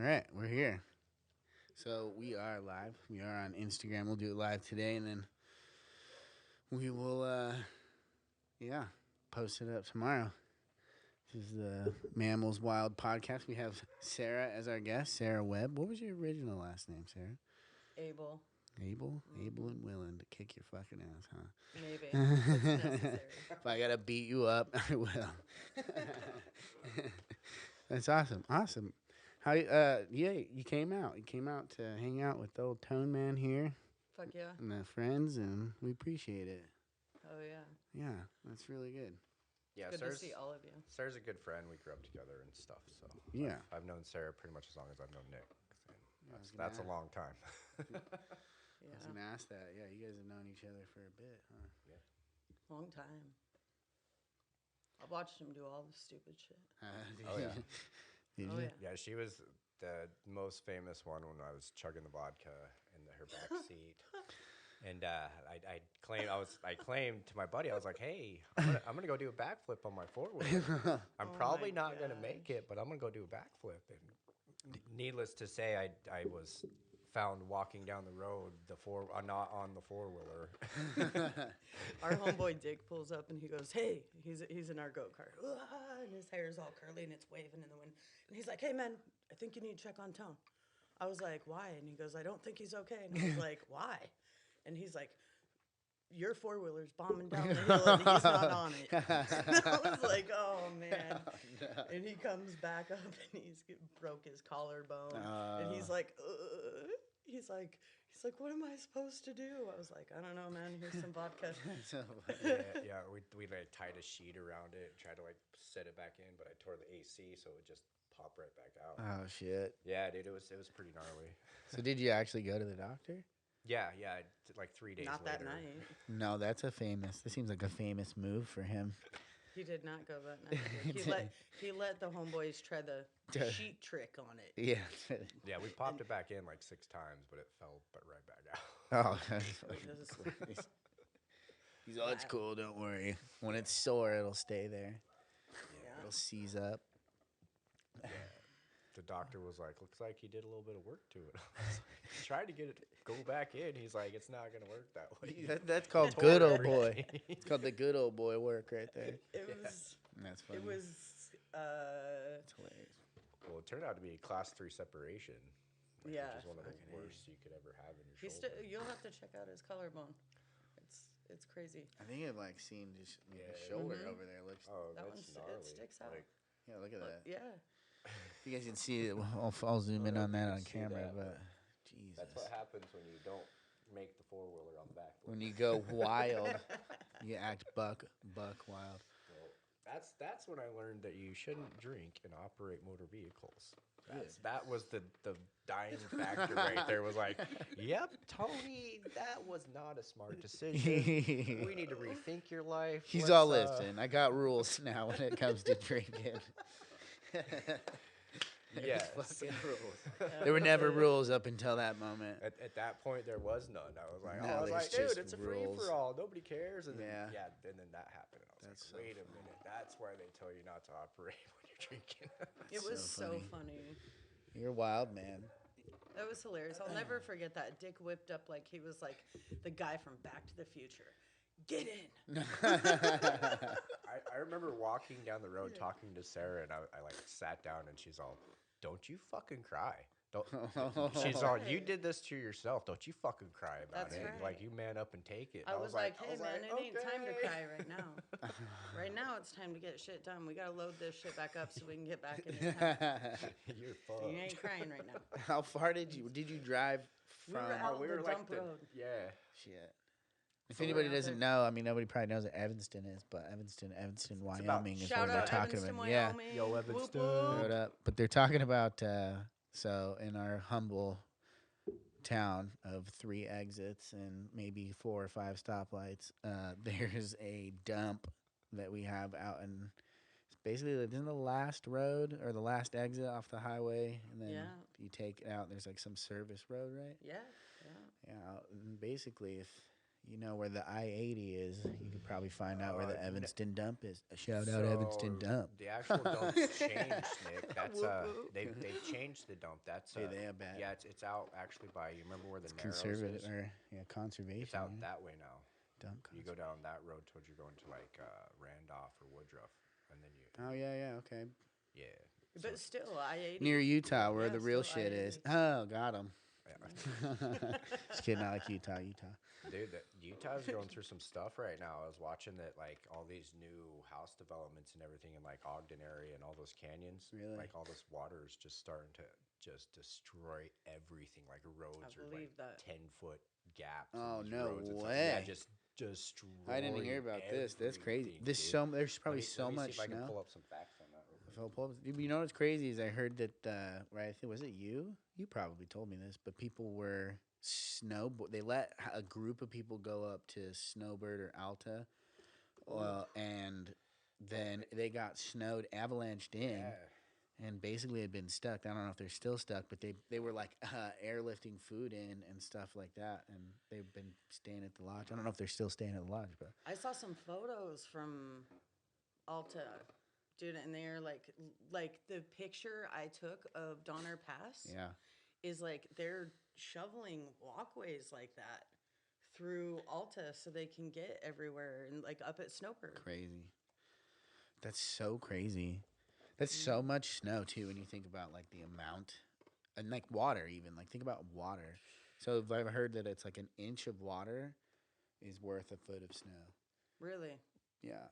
right, we're here. So we are live. We are on Instagram. We'll do it live today, and then we will, post it up tomorrow. This is the Mammals Wild podcast. We have Sarah as our guest, Sarah Webb. What was your original last name, Sarah? Abel. Abel? Able and willing to kick your fucking ass, huh? Maybe. It's necessary. If I gotta beat you up, I will. That's awesome. Awesome. How? You came out. You came out to hang out with the old Tone Man here Fuck yeah. and the friends, and we appreciate it. Oh yeah. Yeah, that's really good. Yeah, Good to see all of you. Sarah's a good friend. We grew up together and stuff. So Yeah. I've known Sarah pretty much as long as I've known Nick. I was And gonna that's a long time. I Yeah. was gonna ask that. Yeah, you guys have known each other for a bit, huh? Long time. I've watched him do all the stupid shit. Oh, yeah. Did Oh you? yeah. Yeah, she was the most famous one when I was chugging the vodka in her back seat. And I claimed to my buddy, I was like, hey, I'm gonna go do a backflip on my four-wheeler. I'm Oh probably my not gonna make it, but I'm gonna go do a backflip. And needless to say, I was found walking down the road not on the four-wheeler. Our homeboy Dick pulls up and he goes, "Hey," he's in our go-kart, and his hair's all curly and it's waving in the wind. And he's like, "Hey man, I think you need to check on Tone." I was like, "Why?" And he goes, "I don't think he's okay." And I was like, "Why?" And he's like, "Your four-wheeler's bombing down the hill and he's not on it." And I was like, "Oh man." No. And he comes back up and broke his collarbone. And he's like, he's like, "What am I supposed to do?" I was like, "I don't know, man. Here's some vodka." yeah. We like tied a sheet around it and tried to like set it back in, but I tore the AC, so it just popped right back out. Oh shit. Yeah, dude, it was pretty gnarly. So did you actually go to the doctor? Yeah, like 3 days Not later. that night. No, this seems like a famous move for him. He did not go that night. He let the homeboys try the sheet trick on it. Yeah. Yeah, we popped it back in like 6 times, but it fell right back out. Oh, that's fucking crazy. He's all, it's cool, don't worry. When it's sore, it'll stay there. It'll seize up. Yeah. The doctor was like, looks like he did a little bit of work to it. I was like, tried to get it to go back in. He's like, it's not going to work that way. That's called good old boy. It's called the good old boy work right there. It was. That's funny. It was. It's hilarious. Well, it turned out to be a class 3 separation. Which is one of the worst you could ever have in your shoulder. You'll have to check out his collarbone. It's crazy. I think I've like seen just his shoulder over there. Looks. Oh, That that's one gnarly. sticks out. Like, Yeah, look at that. Yeah. You guys can see it. I'll zoom in on that on see camera, that, but Jesus. that's what happens when you don't make the four-wheeler on the back. When you go wild, you act buck wild. Well, that's when I learned that you shouldn't drink and operate motor vehicles. That was the dying factor right there. Was like, yep, Tony, that was not a smart decision. We need to rethink your life. He's all listen. I got rules now when it comes to drinking. Yeah, fucking rules. There were never rules up until that moment. At that point, there was none. I was like, Now there's dude, just it's a rules. free for all. Nobody cares. And Yeah. and then that happened. And I was That's like, so wait a minute. That's why they tell you not to operate when you're drinking. It was So so funny. You're wild, man. That was hilarious. I'll never forget that. Dick whipped up like he was like the guy from Back to the Future. Get in. I remember walking down the road talking to Sarah, and I like sat down, and she's all, "Don't you fucking cry." She's all, "You did this to yourself. Don't you fucking cry about That's it. right. Like, you man up and take it." I was like, "Hey man, it ain't time to "Okay." cry right now. Right now, it's time to get shit done. We gotta load this shit back up so we can get back in town. You're You fucked. ain't crying right now." How far did you drive We were from? out the dump road. Yeah. Shit. If So we're anybody out doesn't there. know, I mean, nobody probably knows what Evanston is, but Evanston, about- Wyoming is Shout what they're out talking Evanston, about. Yeah. Wyoming. Yo, Whoop, Evanston. whoop. Showed up. But they're talking about, so in our humble town of 3 exits and maybe 4 or 5 stoplights, there's a dump that we have out in, it's basically, isn't the last road or the last exit off the highway? And then Yeah. you take it out, there's like some service road, right? Yeah. Yeah. And basically, if You know where the I-80 is. You could probably find out where the n- Evanston dump is. Shout out Evanston So dump. the actual dump's changed, Nick. That's Whoop, whoop. they've changed the dump. That's Hey, they have bad. yeah, it's out actually by you remember where the It's Narrows conservative is? or conservation. It's out yeah. that way now. Dump You go down that road towards you going to like Randolph or Woodruff, and then you Oh yeah, okay. yeah. But still, I-80. Near Utah, where Yeah, the real still shit is. I-80. Oh, got him. Yeah. Just kidding. I like Utah. Dude, Utah's going through some stuff right now. I was watching that, like all these new house developments and everything in like Ogden area and all those canyons. Really? Like all this water is just starting to just destroy everything. Like roads are like believe that. 10-foot gaps. in Oh, these no roads and stuff. way. Yeah, just destroy. I didn't hear about this. That's crazy. everything, There's dude. there's probably Let me see so much if I can snow. pull up some facts on that. Real quick. If I'll pull up- You know what's crazy is I heard that right. I think was it you? You probably told me this, but people were They let a group of people go up to Snowbird or Alta, and then they got snowed, avalanched in. Yeah. And basically had been stuck. I don't know if they're still stuck, but they were like airlifting food in and stuff like that, and they've been staying at the lodge. I don't know if they're still staying at the lodge, but I saw some photos from Alta, dude, and they're like the picture I took of Donner Pass yeah, is like they're shoveling walkways like that through Alta so they can get everywhere and like up at Snowbird. crazy. That's so crazy. That's so much snow too when you think about like the amount, and like water even. Like think about water. So I've heard that it's like an inch of water is worth a foot of snow. Really? Yeah.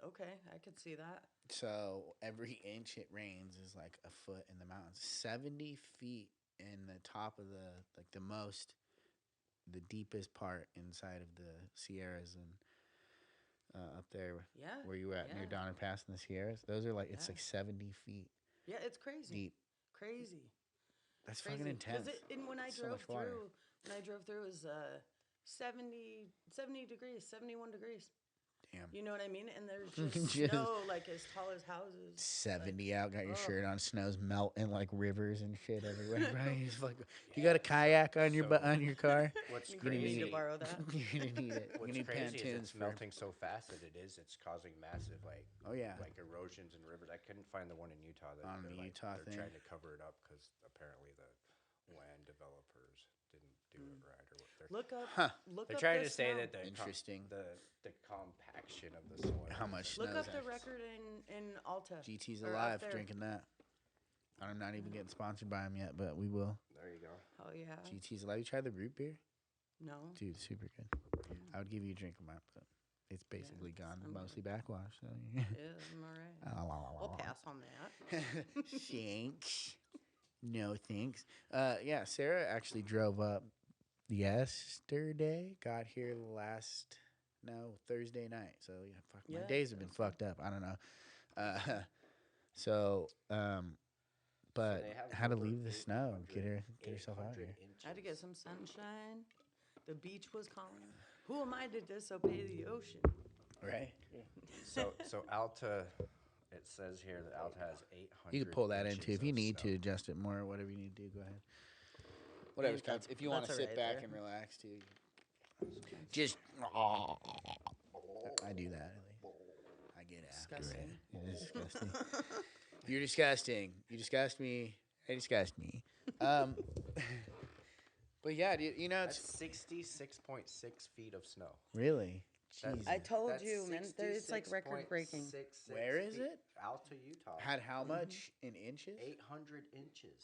Okay, I could see that. So every inch it rains is like a foot in the mountains. 70 feet in the top of the deepest part inside of the Sierras and up there Yeah. where you at near yeah. Donner Pass in the Sierras. Those are like it's Yeah. like 70 feet Yeah, it's crazy. deep. Crazy. That's Crazy. fucking intense. And when I So drove much water. through, it was 70 degrees, 71 degrees. Damn. You know what I mean? And there's just Just- snow like as tall as houses. 70 out, got your oh. shirt on, snow's melting like rivers and shit everywhere. Right? He's like, you got a kayak on your on your car? What's You gonna need crazy? to borrow that. You're gonna need it. What's you need crazy is pontoons it's for. melting so fast that it is. It's causing massive Oh yeah. like erosions in rivers. I couldn't find the one in Utah that On they're, the like, Utah they're thing? trying to cover it up because apparently the land developers didn't do it right or what. Look up. Huh. Look They're up trying the to say snow. that Interesting. the compaction of the soil. How much Look snow up is the actually- record in Alta. GT's or up alive there. drinking that. I'm not even getting sponsored by him yet, but we will. There you go. Oh yeah. GT's alive. You tried the root beer? No. Dude, super good. I would give you a drink of mine, but it's basically gone, I'm mostly backwash. So Yeah, I'm all right. We'll pass on that. Thanks. No thanks. Yeah, Sarah actually drove up yesterday. Got here Thursday night. So yeah, fuck, my Yeah, days have been fucked up. I don't know. So, but they have had to over leave the snow. Get 800 herself out 800 here. I had to get some sunshine. The beach was calling. Who am I to disobey the ocean? Right. So Alta, it says here that Alta has 800. You could pull that in inches too if you of need snow. to adjust it more or whatever you need to do. Go ahead. Whatever. That's- If you want to that's sit alright back there. and relax too, just I do that. I get after Disgusting. it. It is disgusting. You're disgusting. You disgust me. I disgust me. But yeah, you know That's it's 66.6 feet of snow. really. That's- Jesus. I told That's you, man. It's like record breaking. 66.66 Where is feet. it? Alta, Utah. Had how much in inches? 800 inches.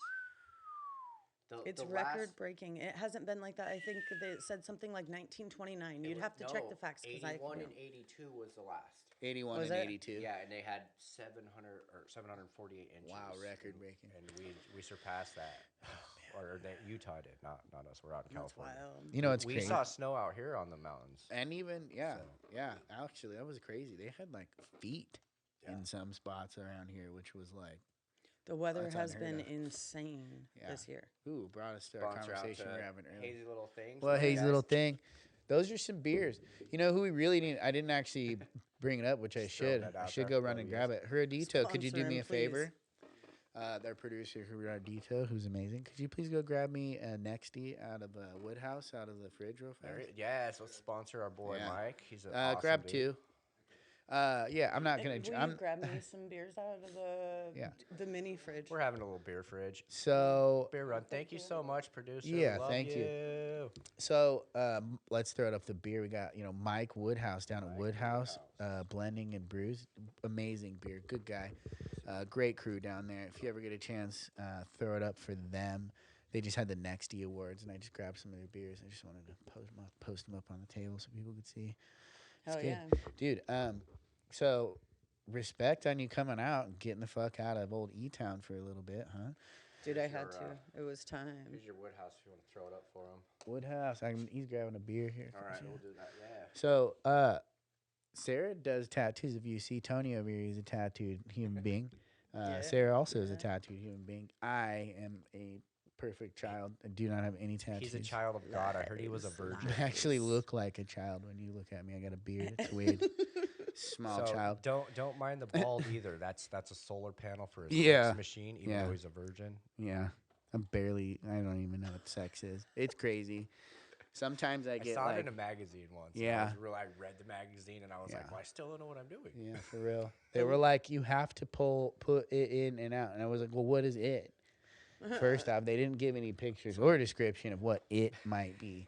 It's the record last- breaking. It hasn't been like that. I think it said something like 1929. You'd have to check the facts because I. 81 and 82 was the last. 81 Was and it? 82. Yeah, and they had 748 inches. Wow, record breaking. And we surpassed that. Or that Utah did, not us. We're out in That's California. wild. You know it's We crazy. saw snow out here on the mountains. And even yeah, So- yeah. Actually, that was crazy. They had like feet Yeah. in some spots around here, which was like, The weather That's has unheard been of. insane Yeah. this year. ooh, brought us to our Sponsor out conversation to we're having earlier. Hazy Little Things. Well, Hey, Hazy guys. Little Thing. Those are some beers. You know who we really need? I didn't actually bring it up, which I Just throw should. that I out should there. go run Oh, and yes. grab it. Heredito, could you do Sponsor me him, a favor? Their producer, Dito, who's amazing. Could you please go grab me a Nexty out of Woodhouse, out of the fridge real fast? Yes, let's sponsor our boy Yeah. Mike. He's an awesome Grab dude. 2. Yeah, I'm not And gonna. will you grab me some beers out of Yeah. the mini fridge? We're having a little beer fridge. So Beer run. Thank you so much, producer. Yeah, Love thank you. you. So let's throw it up the beer. We got Mike Woodhouse down at Woodhouse, blending and brews. Amazing beer, good guy, great crew down there. If you ever get a chance, throw it up for them. They just had the Nexty Awards, and I just grabbed some of their beers. I just wanted to post them up on the table so people could see. It's Hell good. yeah. Dude. So respect on you coming out and getting the fuck out of old E-Town for a little bit, huh? Dude, I Here's had your, to. It was time. Here's your Woodhouse if you want to throw it up for him. Woodhouse. He's grabbing a beer here. All right, we'll do that. Yeah. So, Sarah does tattoos. If you see Tony over here, he's a tattooed human being. Yeah. Sarah also is a tattooed human being. I am a perfect child. I do not have any tattoos. He's a child of God. I heard he was a virgin. I actually look like a child when you look at me. I got a beard. It's weird. Small So child. don't mind the bald either. That's a solar panel for his Yeah. sex machine, even Yeah. though he's a virgin. Yeah. I don't even know what sex is. It's crazy. Sometimes I get saw like, it in a magazine once. and Yeah. I read the magazine and I was like, Yeah. well, I still don't know what I'm doing. yeah, for real. They were like, you have to put it in and out. And I was like, well, what is it? First off, they didn't give any pictures or description of what it might be.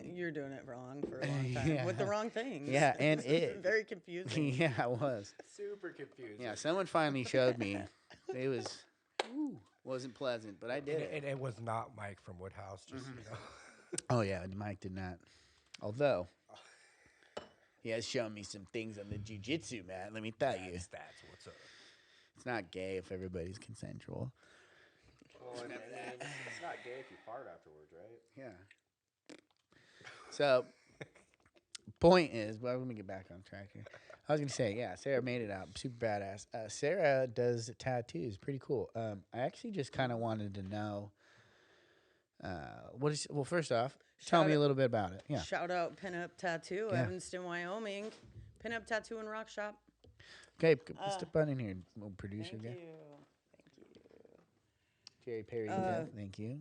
You're doing it wrong for a long time with the wrong things. Yeah, and It's very confusing. Yeah, it was. Super confusing. Yeah, someone finally showed me. It wasn't pleasant, but I did it. And it was not Mike from Woodhouse, just you know. Oh yeah, Mike did not. Although he has shown me some things on the jiu-jitsu mat. Let me tell you, That's what's up. it's not gay if everybody's consensual. Well, and it's not gay if you fart afterwards, right? Yeah. So, point is, well, let me get back on track here. I was gonna say, yeah, Sarah made it out, super badass. Sarah does tattoos, pretty cool. I actually just kind of wanted to know, first off, tell me a little bit about it. Yeah. Shout out Pinup Tattoo, Yeah. Evanston, Wyoming. Pinup Tattoo and Rock Shop. Okay, step on in here, little producer Thank guy. you. Jerry Perry, thank you.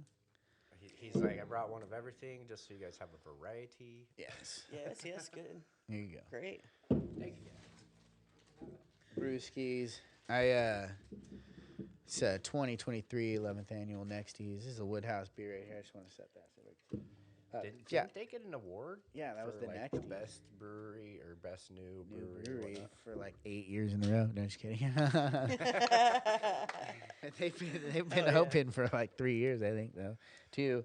He's like, I brought one of everything just so you guys have a variety. Yes. Yes, good. Here you go. Great. Thank you. Brewskis. It's 2023 11th annual Nexties. This is a Woodhouse beer right here. I just want to set that. Didn't they get an award? Yeah, that was for, the like, Nexties. best brewery or best new brewery. or brewery whatnot? for like 8 years in a row. No, just kidding. they've been open for like 3 years, I think, though. 2,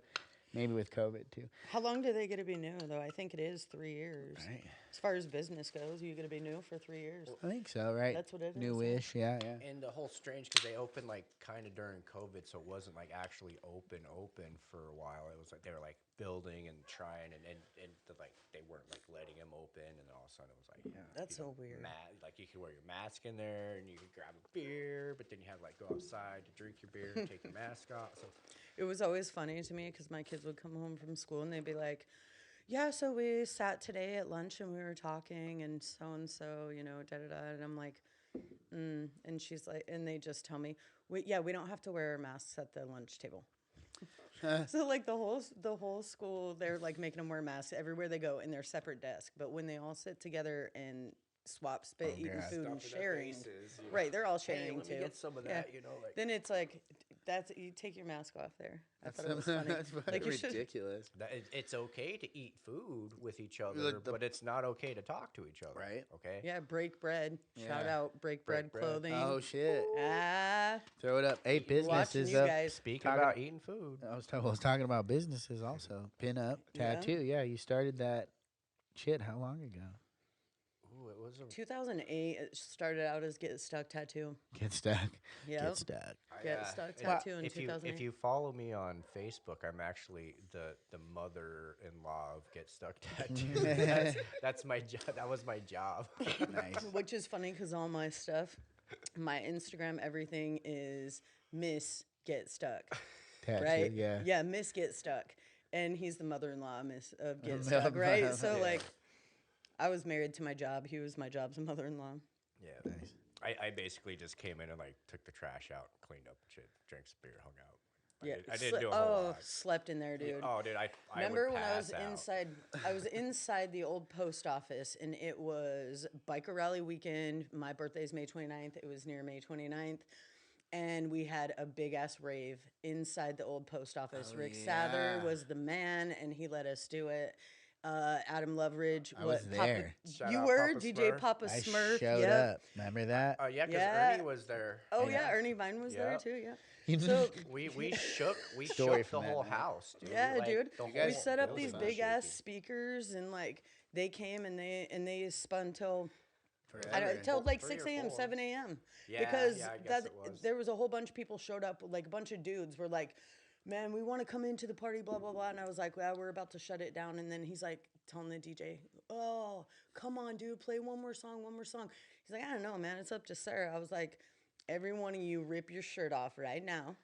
maybe with COVID too. How long do they get to be new, though? I think it is 3 years. Right. As far as business goes, you get to be new for 3 years. I think so, right? That's what it is, Newish, yeah. And the whole strange because they opened like kind of during COVID, so it wasn't like actually open for a while. It was like they were like building and trying, and like they weren't like letting them open, and then all of a sudden it was like, yeah, That's so weird. Like you could wear your mask in there, and you could grab a beer, but then you had to like go outside to drink your beer and take your mask off. So It was always funny to me because my kids would come home from school and they'd be like, yeah, so we sat today at lunch and we were talking and so, da-da-da. And I'm like, and she's like, and they just tell me, we don't have to wear our masks at the lunch table. So like the whole school, they're like making them wear masks everywhere they go in their separate desk. But when they all sit together and swap spit, eating God. food and Stuff in their sharing, faces, you know. right? They're all Hey, sharing let me too. get some of that, like. Then it's like, you take your mask off there. I thought it was funny. That's Like you should. ridiculous. It's okay to eat food with each other, Like but it's not okay to talk to each other. Right. Okay. Yeah, break bread. Shout Yeah. out break bread Bread. clothing. Oh, shit. Ah, Throw it up. Hey, watching businesses. you guys. Speaking Talking- about eating food, I was talking about businesses also. Pin up, Yeah. tattoo. Yeah, you started that shit how long ago? ooh, it was a 2008. It started out as Get Stuck Tattoo. Get stuck. Yep. Get stuck. Get Stuck and Tattoo in if 2008. you follow me on Facebook, I'm actually the mother-in-law of Get Stuck Tattoo. that's my job. That was my job. Nice. Which is funny because all my stuff, my Instagram, everything is Miss Get Stuck. Tattoo. Right? Yeah. Yeah, Miss Get Stuck. And he's the mother-in-law of Get Yeah, Stuck, right? So yeah. like, I was married to my job. He was my job's mother-in-law. Yeah. Nice. I basically just came in and like took the trash out, cleaned up shit, drank some beer, hung out. Yeah, I didn't do a whole lot. slept in there, dude. Oh, dude, I would Remember when I was pass out. inside? I was inside the old post office, and it was biker rally weekend. My birthday's May 29th. It was near May 29th. And we had a big ass rave inside the old post office. Rick Sather was the man, and he let us do it. Adam Loveridge, I was there. Shout you out were Papa DJ Smurf. Papa I Smurf. showed Yep. up. Remember that? Yeah, because Yeah. Ernie was there. Oh yeah, Ernie Vine was there Yep. too. Yeah. So We shook Story the from that whole night. house, dude. yeah, Like, dude. the We whole set up these building was big ass shaking. speakers, and like they came and they spun till Forever. till like 3 6 or a.m., 4. 7 a.m. Yeah, because yeah, I guess that it was. there was a whole bunch of people showed up, like a bunch of dudes were like, man, we want to come into the party, blah blah blah. And I was like, well, we're about to shut it down. And then he's like telling the DJ, oh, come on, dude, play one more song, one more song. He's like, I don't know, man, it's up to Sarah. I was like, every one of you rip your shirt off right now,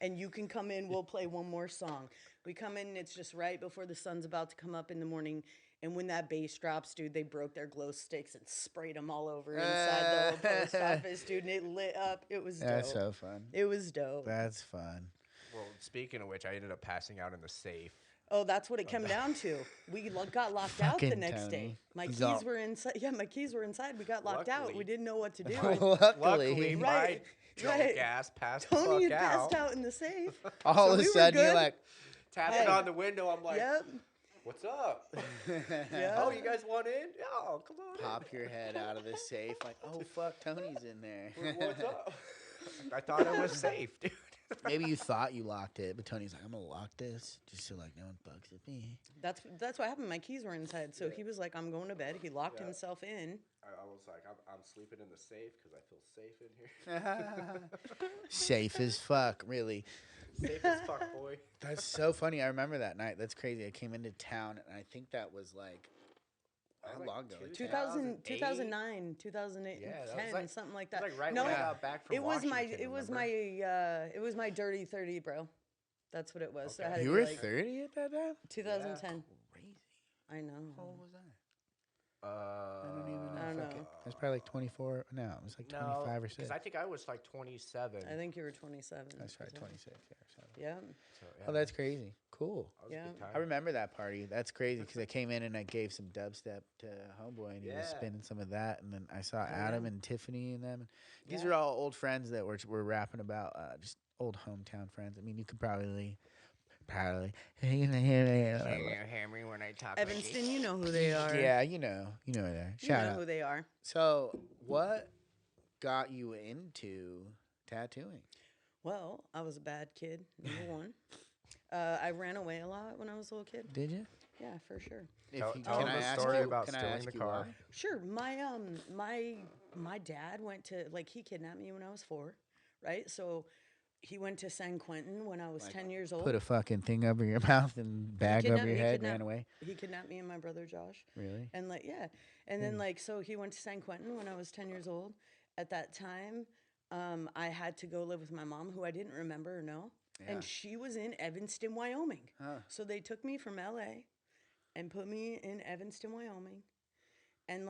and you can come in. We'll play one more song. We come in, and it's just right before the sun's about to come up in the morning. And when that bass drops, dude, they broke their glow sticks and sprayed them all over inside the old post office, dude. And it lit up. It was dope. That's so fun. It was dope. That's fun. Well, speaking of which, I ended up passing out in the safe. Oh, that's what it came down to. We got locked out the Fucking next Tony. day. My He's keys all- were inside. Yeah, my keys were inside. We got locked out. Luckily. We didn't know what to do. Luckily, my Right, drunk right. ass passed the Tony fuck had out. passed out in the safe. All So of a we were sudden, you're good. like, Tapping Hey. on the window, I'm like, Yep. what's up? Yeah. Oh, you guys want in? Yeah, come on in. pop your head out of the safe, like, oh fuck, Tony's in there. What's up? I thought it was safe, dude. Maybe you thought you locked it, but Tony's like, I'm gonna lock this just so like no one bugs at me. That's what happened. My keys were inside. So he was like, I'm going to bed. He locked himself in. I was like, I'm sleeping in the safe because I feel safe in here. Safe as fuck, really. Safe as fuck, boy. That's so funny. I remember that night. That's crazy. I came into town, and I think that was like, how Like long ago? Like 2000, 2008? 2009, 2008, Yeah, that 10, was like- something like It was that. like right no, when I got back from it was my Washington, it was my dirty 30, bro. That's what it was. So I had to You be were like 30 at that time? 2010. Crazy. I know. How old was I? I I don't even know. I don't Fuck know. it. I was probably like 24. No, it was like 25 or 6. because I think I was like 27. I think you were 27. That's right, 26. Yeah, so. Yeah. So, Oh, that's crazy. Cool. that was a Yeah. good time. I remember that party. That's crazy because I came in and I gave some dubstep to Homeboy and he was Yeah. spinning some of that. And then I saw Adam and Tiffany and them. These Yeah. are all old friends that we're rapping about, just old hometown friends. I mean, you could probably. Hear me when I talk. Evanston, you know who they are. Yeah, you know that. You Shout know out. who they are. So, what got you into tattooing? Well, I was a bad kid, number one. I ran away a lot when I was a little kid. Did you? Yeah, for sure. Tell can them I the ask story you, about can I stealing ask the you car. why? Sure. My dad went to he kidnapped me when I was 4, right? So he went to San Quentin when I was 10 years old. Put a fucking thing over your mouth and bag over your head, ran away. He kidnapped me and my brother Josh. Really? And yeah. And then so he went to San Quentin when I was 10 years old. At that time, I had to go live with my mom, who I didn't remember or know. Yeah. And she was in Evanston, Wyoming. Huh. So they took me from LA and put me in Evanston, Wyoming. And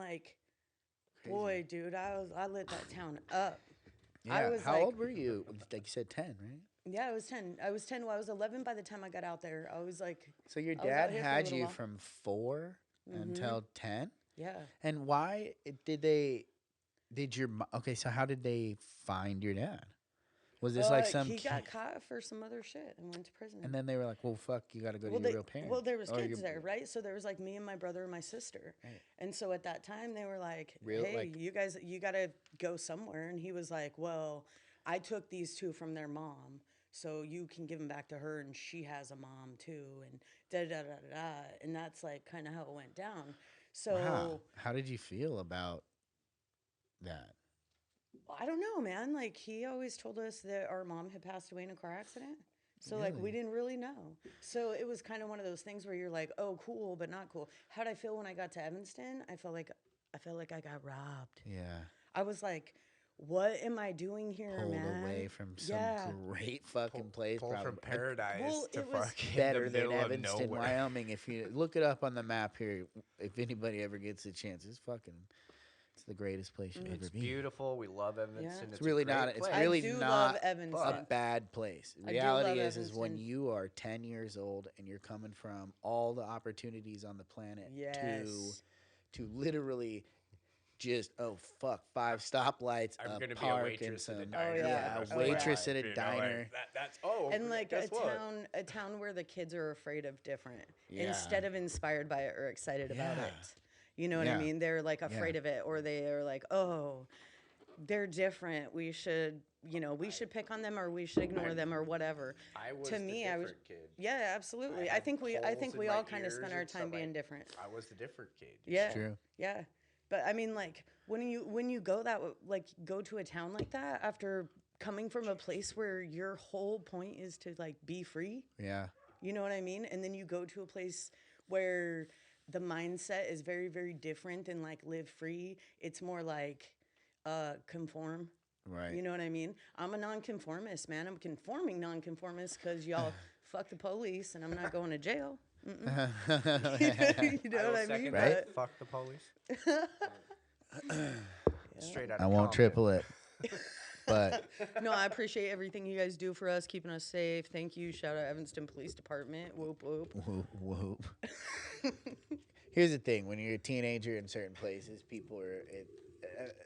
boy, dude, I lit that town up. Yeah. I was How like- old were you? Like you said, 10, right? Yeah, I was 10. I was 10. Well, I was 11 by the time I got out there. I was like, So your I was out dad here for a had little you while. from 4 until 10? yeah. And why did your okay, so how did they find your dad? Was this like some he kid? got caught for some other shit and went to prison. And then they were like, well, fuck, you got to go to your real parents. Well, there was Or kids your- there, right? So there was me and my brother and my sister. Right. And so at that time they were like, Real- hey, like- you guys, you got to go somewhere. And he was like, well, I took these 2 from their mom, so you can give them back to her, and she has a mom too, and da-da-da-da-da. And that's kind of how it went down. So Wow. How did you feel about that? I don't know, man. He always told us that our mom had passed away in a car accident. So we Really? didn't really know. So it was kind of one of those things where you're like, oh, cool, but not cool. How'd I feel when I got to Evanston? I felt like I got robbed. Yeah. I was like, what am I doing here, Pulled man? away from some Yeah. great fucking place. Pull probably. from paradise Well, to it was fucking Better the than middle of Evanston, nowhere. Wyoming. If you look it up on the map here, if anybody ever gets a chance, it's fucking It's the greatest place you'll ever It's be. beautiful. We love Evanston. Yeah. It's really a great not. It's place. really I do not love a Evanston. bad place. I do Reality love is when Evanston. you are 10 years old and you're coming from all the opportunities on the planet Yes. to literally just 5 stoplights, I'm a gonna be a park, and waitress at a some diner. yeah. for the a rest of Oh, my yeah. waitress life, at a you know, like, diner. that's And like guess what? a town where the kids are afraid of different Yeah. instead of inspired by it or excited about Yeah. it. You know what I Yeah. mean? They're like Yeah. afraid of it, or they are like, oh, they're different. We should, we should pick on them, or we should ignore them, or whatever. I was To the me, different kid. yeah, absolutely. I had think we holes in we my all kind of ears spend our and time stuff. being different. I was the different kid. Yeah, True. yeah. But I mean, like when you go go to a town like that after coming from a place where your whole point is to like be free. Yeah. You know what I mean? And then you go to a place where the mindset is very, very different than like live free. It's more like conform. Right. You know what I mean? I'm a nonconformist, man. I'm a conforming nonconformist because y'all fuck the police and I'm not going to jail. You know will what I second mean? Right. that. Fuck the police. Straight out of I won't Compton. triple it. But No, I appreciate everything you guys do for us, keeping us safe. Thank you. Shout out Evanston Police Department. Whoop whoop. whoop, whoop. Here's the thing: when you're a teenager in certain places, people are.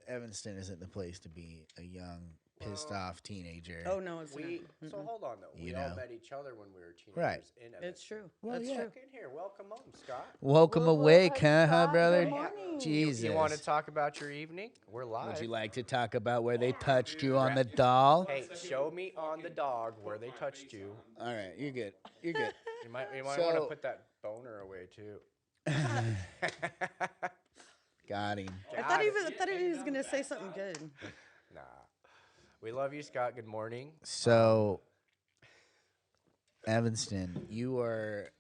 Evanston isn't the place to be a young, pissed off teenager. Oh no, it's We not. so hold on though. You We all know. met each other when we were teenagers Right. in Evanston. It's true. Well, That's yeah. true. Look in here. Welcome home, Scott. Welcome Whoa, whoa, awake, hey, huh, Scott, brother? good morning. Jesus. You want to talk about your evening? We're live. Would you like to talk about where they touched you on the doll? Hey, show me on the dog where they touched you. All right, you're good. You're good. You might want to So- put that boner away too. Got him. I thought he was gonna say something good. Nah. We love you, Scott. Good morning. So, Evanston, you're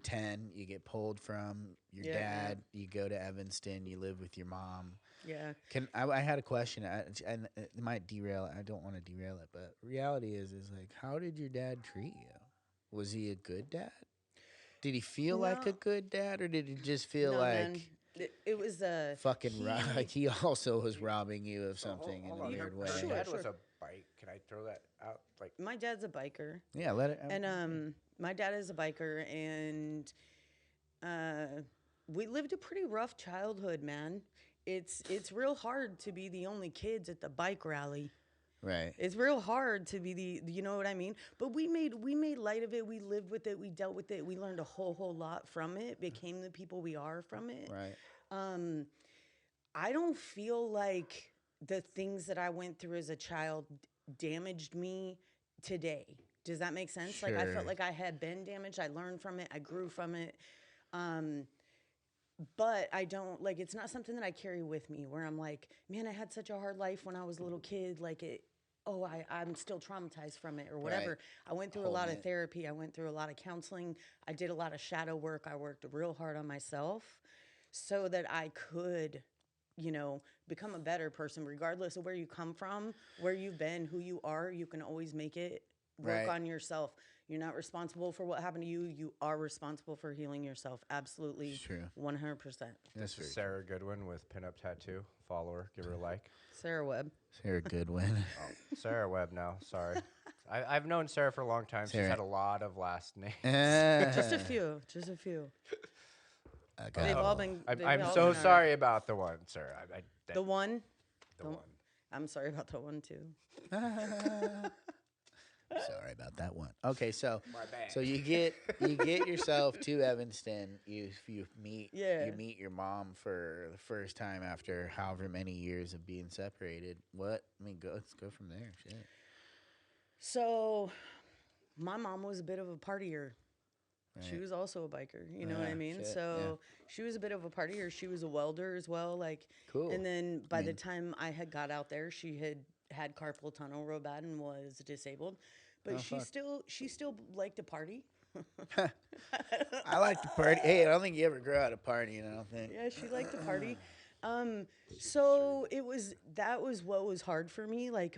10. You get pulled from your Yeah. dad. You go to Evanston. You live with your mom. Yeah. I had a question, and it might derail. I don't want to derail it, but reality is like, how did your dad treat you? Was he a good dad? Did he feel like a No. good dad, or did he just feel No, like man. It was fucking like he also was robbing you of something in Hold a on. weird Her way? Sure. dad was a bike. Can I throw that out? Like, my dad's a biker, Yeah, let it. and my dad is a biker, and we lived a pretty rough childhood, man. It's real hard to be the only kids at the bike rally. Right. It's real hard to be you know what I mean? But we made light of it. We lived with it. We dealt with it. We learned a whole lot from it. Became the people we are from it. Right. I don't feel like the things that I went through as a child damaged me today. Does that make sense? Like I Sure. felt like I had been damaged. I learned from it. I grew from it. But I don't like it's not something that I carry with me where I'm like, man, I had such a hard life when I was a little kid. Like I'm still traumatized from it or whatever. Right. I went through a lot of therapy. I went through a lot of counseling. I did a lot of shadow work. I worked real hard on myself so that I could, become a better person, regardless of where you come from, where you've been, who you are. You can always make it work Right. on yourself. You're not responsible for what happened to you. You are responsible for healing yourself. Absolutely. It's true. 100%. That's this very is Sarah Goodwin with Pinup Tattoo. Follow her. Give her a like. Sarah Webb. Sarah Goodwin. Sarah Webb now. Sorry. I've known Sarah for a long time. Sarah. She's had a lot of last names. Just a few. Just a few. Okay. They've all been. they've I'm all so been sorry about the one, Sarah. The one. the one. I'm sorry about the one too. Sorry about that one. Okay, so My bad. so you get yourself to Evanston. You meet Yeah. you meet your mom for the first time after however many years of being separated. Let's go from there. Shit. So, my mom was a bit of a partier. She Right. was also a biker. You know what I Yeah, mean? shit, So she was a bit of a partier. She was a welder as well. Like, Cool. And then by the mean- time I had got out there, she had carpal tunnel real bad and was disabled. But Oh, she fuck. still liked to party. I like to party. Hey, I don't think you ever grow out of partying. I don't think. Yeah, she liked to party. So that was what was hard for me. Like,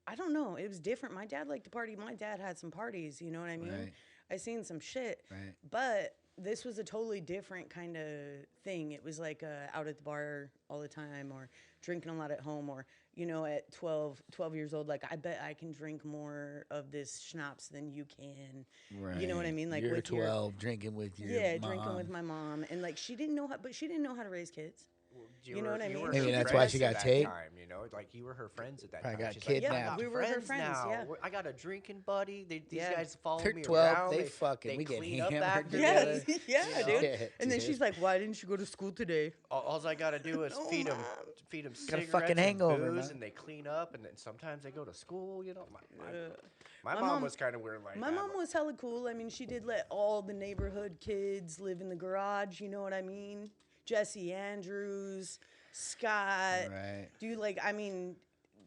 I don't know, it was different. My dad liked to party. My dad had some parties. You know what I mean? Right. I seen some shit. Right. But this was a totally different kind of thing. It was like out at the bar all the time, or drinking a lot at home, or at 12 years old, like, I bet I can drink more of this schnapps than you can. Right. You know what I mean? Like, You're with 12, drinking with your yeah, mom. drinking with my mom, and like she didn't know how, but she didn't know how to raise kids. You know what I mean? were Maybe her that's why friends she at got that taped. time, like you were her friends at that Probably time. got She's kidnapped. like, I got We were her friends friends, now. yeah. I got a drinking buddy. These Yeah. guys follow They're me 12, around. they fucking- we get clean up hammered after together. me. Yeah, you know? dude. Yeah, And then dude. she's like, "Why didn't you go to school today?" All I gotta do is No, feed them Got a cigarettes fucking and hangover, booze, man. and they clean up, and then sometimes they go to school. My My mom mom- was kind of weird like My that. mom was hella cool. I mean, she did let all the neighborhood kids live in the garage. You know what I mean? Jesse Andrews, Scott, Right. dude. Like, I mean,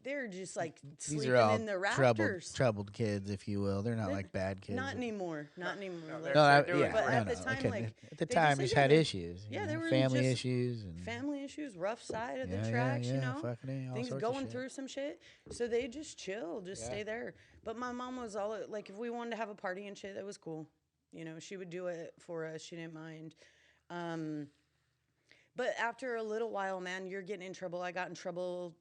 they're just like These sleeping are all in the troubled, rafters. troubled kids, if you will. They're not like bad kids. Not anymore. Not anymore. Like, No, They were yeah, but great. at no, the no, time, okay. like, At the they time, just, just like, had yeah, issues. yeah, you they know, were family just issues and family issues, rough side of the Yeah, yeah, tracks, yeah, fucking A, all things sorts of going shit. through some shit. So they just chill, just stay there. But my mom was all like, if we wanted to have a party and shit, that was cool. She would do it for us. She didn't mind. But after a little while, man, you're getting in trouble. I got in trouble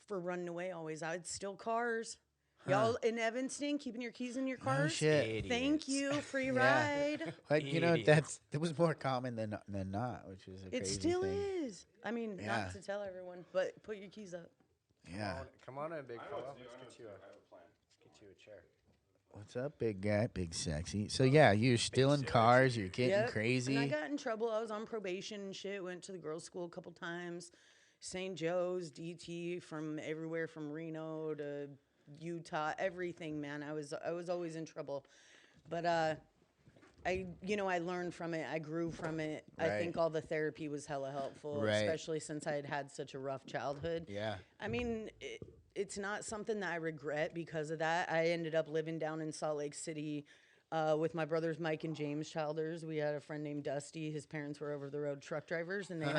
for running away always. I'd steal cars. Y'all in Evanston, keeping your keys in your cars? shit. Thank you, free Yeah. ride. Like Idiots. that was more common than not, which is a It crazy still thing. is. I mean, Yeah. not to tell everyone, but put your keys up. Yeah. Come on in, big fella. Let's get you a chair. What's up, big guy, big sexy? So yeah, you're stealing cars, you're getting Yep. crazy. And I got in trouble. I was on probation and shit. Went to the girls' school a couple times. St. Joe's, DT, from everywhere from Reno to Utah, everything, man. I was always in trouble. But I learned from it. I grew from it. I Right. think all the therapy was hella helpful, Right. especially since I had such a rough childhood. Yeah. I mean, it's not something that I regret because of that. I ended up living down in Salt Lake City with my brothers Mike and James Childers. We had a friend named Dusty. His parents were over the road truck drivers, and he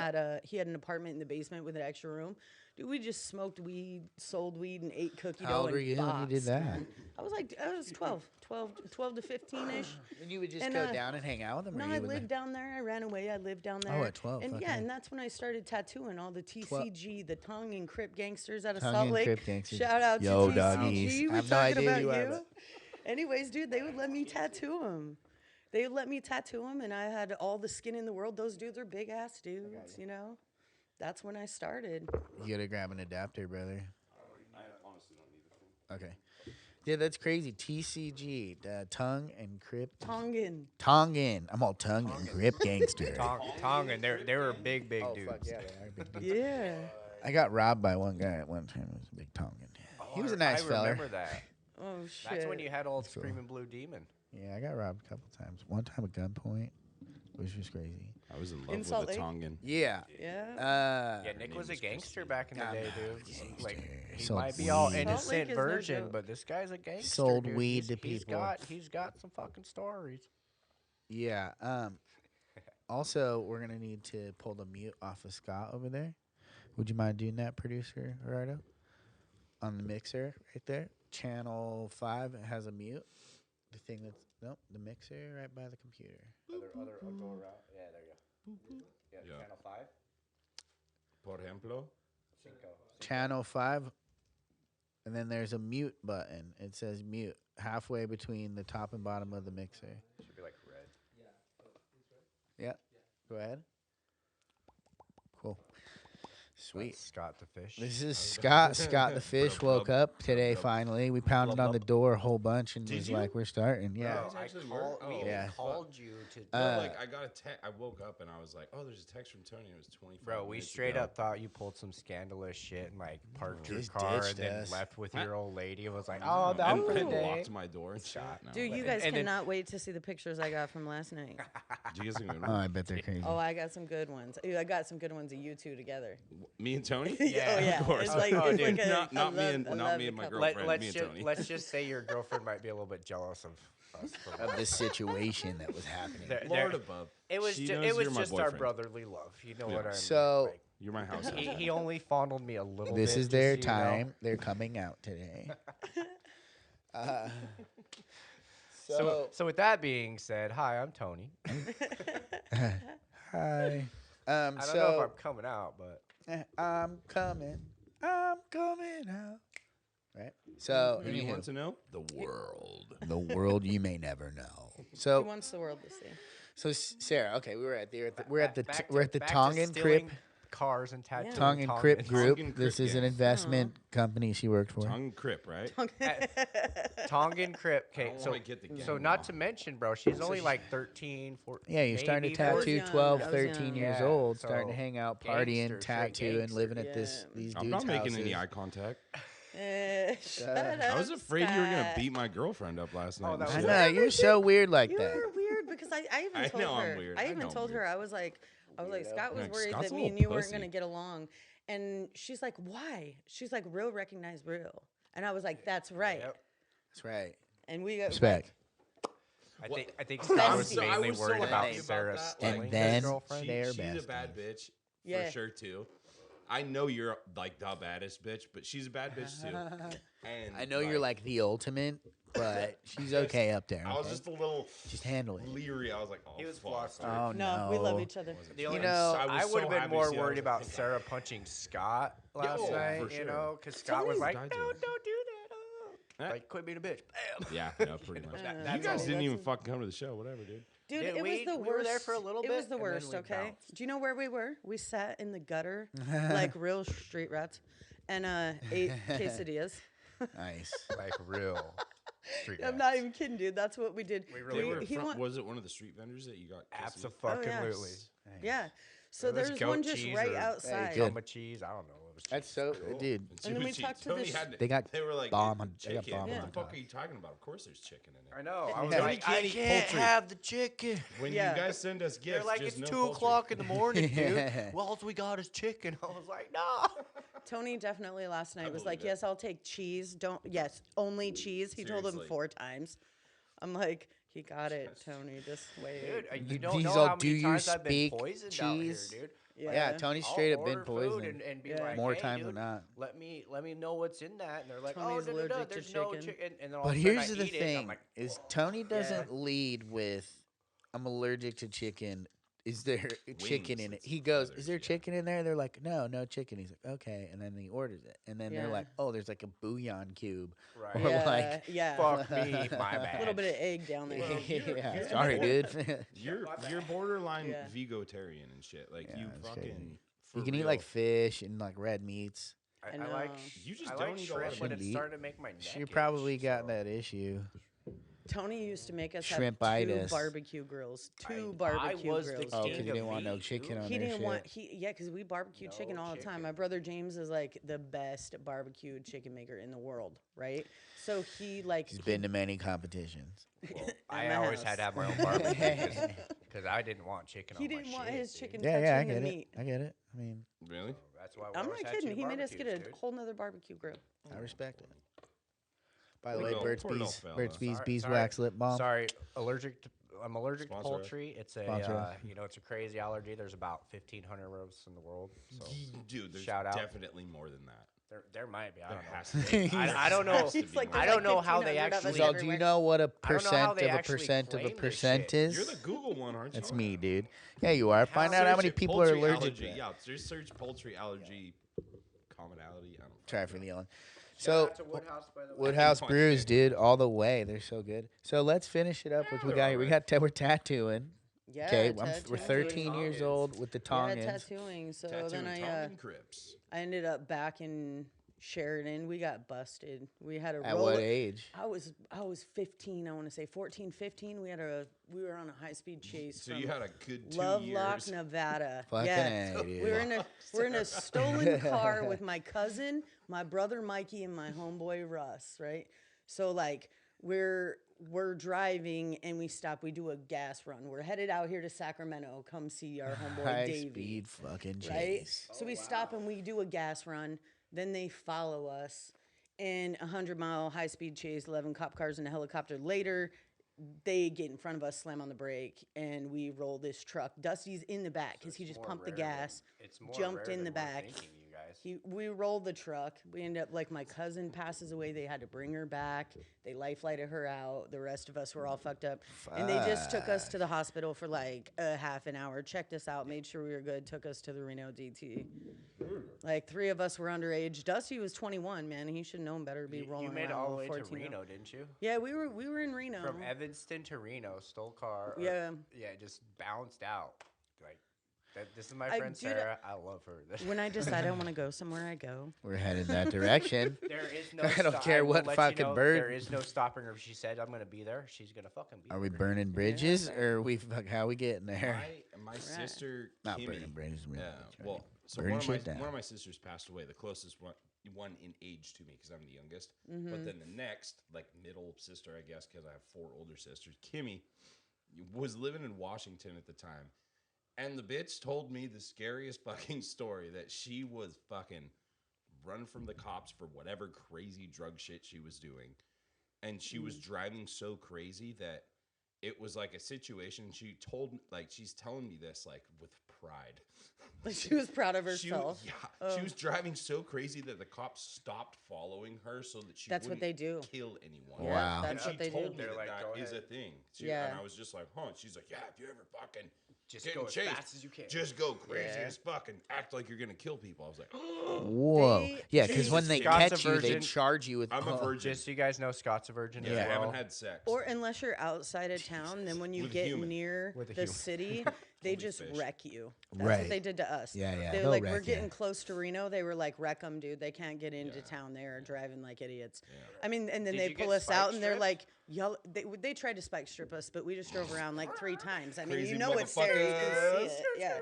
had an apartment in the basement with an extra room. Dude, we just smoked weed, sold weed, and ate cookie dough. How old and were you when you did bops, that? man. I was 12 to 15-ish. And you would just And, go down and hang out with them? No, or I you would lived down there. I ran away. I lived down there. at 12, And okay. yeah, and that's when I started tattooing all the TCG, the Tongue and Crip gangsters out of Tongue Salt and Lake. Crip gangsters. Shout out Yo, to doggies. TCG. I We're have no talking idea about who you are, you. but- Anyways, dude, they would let me tattoo them. They would let me tattoo them, and I had all the skin in the world. Those dudes are big ass dudes, That's when I started. You gotta grab an adapter, brother. I honestly don't need the thing. Okay. Yeah, that's crazy. TCG, Tongue and Crip. Tongan. Tongan. I'm all tongue and Crip gangster. Tongan, they were big dudes. yeah, they are big dudes. Yeah. I got robbed by one guy at one time. It was a big Tongan. He was a nice I fella. remember that. Oh, shit. That's when you had old cool. Screaming Blue Demon. Yeah, I got robbed a couple times. One time at gunpoint, which was crazy. I was in love In with Salt the Lake? Tongan. Yeah. Yeah. Yeah, Nick name was a was gangster back in the God, day, no, dude. gangster. Like he Sold might be all weed. Salt Lake innocent is no virgin, joke. but this guy's a gangster. Sold dude. weed to He's people. He's got some fucking stories. Yeah. Also, we're gonna need to pull the mute off of Scott over there. Would you mind doing that, producer Gerardo? On the mixer right there, channel 5 it has a mute. The thing that's the mixer right by the computer. Other go around. Yeah, there you go. Yeah, Yeah. channel 5. Por ejemplo. Channel 5, and then there's a mute button. It says mute halfway between the top and bottom of the mixer. Should be like red. Yeah. Go ahead. Cool. Sweet. Scott the fish. This is Scott. Scott the fish Rub, woke rub. up today Rub. finally. We pounded Rub, on the rub. door a whole bunch and Did was you? like, we're starting. Yeah. Guys actually were? We even Yeah. called you to. No, like I got a text. I woke up and I was like, "Oh, there's a text from Tony." It was 25. Bro, we minutes straight ago. up thought you pulled some scandalous shit and like parked your Just car ditched and then us. left with Huh? your old lady. It was like, Oh, oh, that and, was the and day. locked my door and shit. No, Dude, you but- guys and then- cannot wait to see the pictures I got from last night. Do you guys even Oh, I bet they're crazy. Oh, I got some good ones. I got some good ones of you two together. me and Tony? Yeah, oh, yeah. of course. It's like, Oh, it's dude. like a, Not- I not me love- and- I not love me the and my couple. girlfriend. me and Tony. Let's just say your girlfriend might be a little bit jealous of us. Of the situation that was happening. Lord above. It was She ju- knows it was you're my just our boyfriend. brotherly love. You know Yeah. what I mean? So- Like, You're my house. he only fondled me a little bit. This is just their so you know. time. They're coming out today. So with that being said, hi, I'm Tony. Hi. I don't know if I'm coming out, but I'm coming out. Right. So Who do you anywho, want to know? The world. the world you may never know. He So wants the world to see. Sarah, okay, we're at the back to Tongan stealing Crip cars and tattooing. Tongan Crip group. Tongan This Crip is an gang. investment company she worked for. Tongue Crip, right? Tongan Crip. I Okay, don't so wanna get the gang not wrong. to mention, bro, she's only like 13, 14. Yeah, you're starting maybe to tattoo 14. young. 12, I was 13 young. years Yeah, old, starting to so hang out, gangster, partying, straight tattooing, gangster. living at Yeah. these I'm dudes' not making houses. any eye contact. Shut up. I was afraid you were gonna Scott. beat my girlfriend up last night. that and I was shit. know, you're so weird like You that. were weird because I even I told know her. I'm weird. I I even know I'm told her weird. I was like Scott was Like, worried Scott's that a me and little you weren't pussy. gonna get along, and she's like, "Why?" She's like, "Real recognize real," and I was like, "That's right." Yep. That's right. And we got Respect. I think Scott was Besties. mainly worried about happy Sarah that, stealing And his then girlfriend. they're She's a bad besties. bitch Yeah. for sure too. I know you're like the baddest bitch, but she's a bad bitch too. And I know you're like the ultimate, but she's okay up there. I was okay? just a little just handle it. leery. I was like, oh, He was fuck. flustered. Oh No, no, we love each other. The only- know, I was would have so been happy more to see that. I worried was about like, Sarah punching Scott last Yeah, night, for you sure. know, because Scott was Tony's like, died "No, to. don't do that." Eh. Like, quit being a bitch. Bam. Yeah, pretty much. That- You that's guys all. didn't even That's fucking come to the show, whatever, dude. Dude, Yeah, it was we the worst. were there for a little It was bit, the and then worst, we okay? bounced. Do you know where we were? We sat in the gutter like real street rats and ate quesadillas. nice. Like real street I'm not even kidding, dude. That's what we did. We They really were were. he from, want- was it one of the street vendors that you got? quesadillas? Abso-fucking-lutely. Yeah. So It was there's goat one just cheese right or outside. good. Toma cheese. I don't know. It was That's cheese. so, Cool. dude. And then we Super talked cheap. to Tony this- had- They got They were like, bomb "Dude, on- they got chicken. bomb What on the fuck top. are you talking about? Of course there's chicken in it. I know. I was Yeah. like, You can't I eat can't poultry. have the chicken. When Yeah. you guys send us gifts, They're like, just it's no 2 poultry. o'clock in the morning, dude. Yeah. Well, all we got is chicken. I was like, no. Tony definitely last night was believe like, it. "Yes, I'll take cheese. Yes, only cheese." He told him Seriously. 4 times. I'm like, "He got it, Tony. Just wait." Dude, you don't He's know all, how "Do many you times I've been speak poisoned cheese?" out here, dude. Yeah, Tony I'll straight up been order food poisoned and be Yeah. like, more hey, times dude, than not. Let me know what's in that, and they're like, Tony's oh, allergic to there's no chicken. chicken. And then all But of a sudden here's I the eat it, and I'm thing: like, is Tony doesn't lead with, "I'm allergic to chicken. Is there chicken in it?" it's He goes, feathers, "Is there yeah. chicken in there?" They're like, "No, no chicken." He's like, "Okay," and then he orders it, and then they're Yeah. like, "Oh, there's like a bouillon cube." right. Or like, yeah. Fuck me, my bad. A little bit of egg down there. yeah, sorry, dude. You're borderline Yeah. vegotarian and shit. Like Yeah, you that's fucking. crazy. for You can eat real. like fish and like red meats. I I know. like. You just I don't like eat a lot shrimp, of but shrimp. it's starting to make my neck. She probably itch, got so. that issue. Tony used to make us have Shrimpitis. 2 barbecue grills. Two I barbecue was the grills. Oh, king because you of didn't want no meat, chicken dude. on He their didn't shit. want because we barbecue No chicken all the time. chicken. My brother James is like the best barbecued chicken maker in the world, right? So he like He's been to many competitions. Well, At I my always house. had to have my own barbecue because I didn't want chicken he on my didn't want shit, his dude. chicken Yeah, yeah, I touching the get meat. it. I get it. I mean, Really? That's why we I'm always not had kidding. 2 He made us get a barbecues, dude. whole nother barbecue grill. I respect it. By the Poor way, little- Burt's poor little Bees, fella. Burt's Bees Sorry- beeswax lip balm. Sorry, I'm allergic to Sponsor us. poultry. It's a Sponsor us. it's a crazy allergy. There's about 1,500 of us in the world. So Dude, there's Shout out. definitely more than that. there might be. I There don't know. has to be. I don't know. He's like, I there's don't like know how they 1,500 of us actually. So, do you know what a I don't know how percent they of a actually percent of a claim this percent shit. is? You're the Google one, aren't you? That's me, dude. Yeah, you are. Find out how many Search it, people are poultry allergic allergy. to that. Yeah, just search poultry allergy commonality. I don't Try for the yelling. Shout So, out to Woodhouse, by the way. Woodhouse Point Brews, it. dude, all the way. They're so good. So let's finish it up with we they're got here. We alright. got we're tattooing. Yeah. Okay, we're tattooing. 13 years Tongans. old with the Yeah, Tongans. tattooing. So Tattooing then Tongan Crips. I ended up back in Sheridan. We got busted. We had a At roll. what age? I was 15. I want to say 14, 15. We were on a high speed chase. So from you had a good 2 Lovelock, years. Nevada. Fucking yeah, A, dude. we're in a stolen car with my cousin, my brother Mikey, and my homeboy Russ. Right. So like we're driving and we stop. We do a gas run. We're headed out here to Sacramento. Come see our homeboy High Davey. speed fucking Right. chase. So we stop and we do a gas run. Then they follow us. And 100-mile high-speed chase, 11 cop cars and a helicopter later, they get in front of us, slam on the brake, and we roll this truck. Dusty's in the back because he just More pumped the rare than- gas, it's more jumped rare in than the we're back. thinking, you guys. We rolled the truck. We ended up, like, my cousin passes away. They had to bring her back. They life flighted her out. The rest of us were all fucked up. And they just took us to the hospital for like a half an hour, checked us out, made sure we were good, took us to the Reno DT. Like 3 of us were underage. Dusty was 21, man. He should have known better to be rolling You made it around all the with way to 14 Reno, didn't you? Yeah, we were in Reno. From Evanston to Reno, stole car. Yeah. Yeah, just bounced out. Like, this is my I- friend dude, Sarah. I love her. When I decide I want to go somewhere, I go. We're headed that direction. There is no. I don't care will what let fucking bird- There is no stopping her. If she said I'm gonna be there, she's gonna fucking be. Are we there. burning bridges or are we how we getting there? My sister, Not Kimmy, burning bridges. yeah, well, so Burn one shit down. of my sisters passed away. The closest one in age to me because I'm the youngest. But then the next, like middle sister, I guess, because I have 4 older sisters. Kimmy was living in Washington at the time, and the bitch told me the scariest fucking story that she was fucking run from the cops for whatever crazy drug shit she was doing, and she was driving so crazy that it was like a situation. She told, like, she's telling me this like with pride. Like she was proud of She, herself. she was driving so crazy that the cops stopped following her so that she That's what wouldn't they do. kill anyone. Wow. That's And what they she do. told me They're that like, that "Go is a ahead." thing. Yeah. And I was just like, huh. And she's like, yeah, if you ever fucking Just getting go as chased, fast as you can. just go crazy Yeah. as fuck and act like you're gonna kill people. I was like, Whoa. They- Yeah, because when Jesus, they Scott's catch a you, they virgin. charge you with. I'm a virgin. Just so you guys know, Scott's a virgin Yeah, as I well. haven't had sex. Or unless you're outside of town, then when you With a get human. near With a the human. city, they Holy just fish. wreck you. That's Right. what they did to us. Yeah, yeah, They were they'll like, we're wreck ya. getting close to Reno. They were like, wreck them, dude. They can't get into town. They are driving like idiots. I mean, and then Did they you pull get us out spike and they're stripped? like, yell. They tried to spike strip us, but we just drove around like 3 times. I mean, Crazy you know it's there. You can see it. Yeah.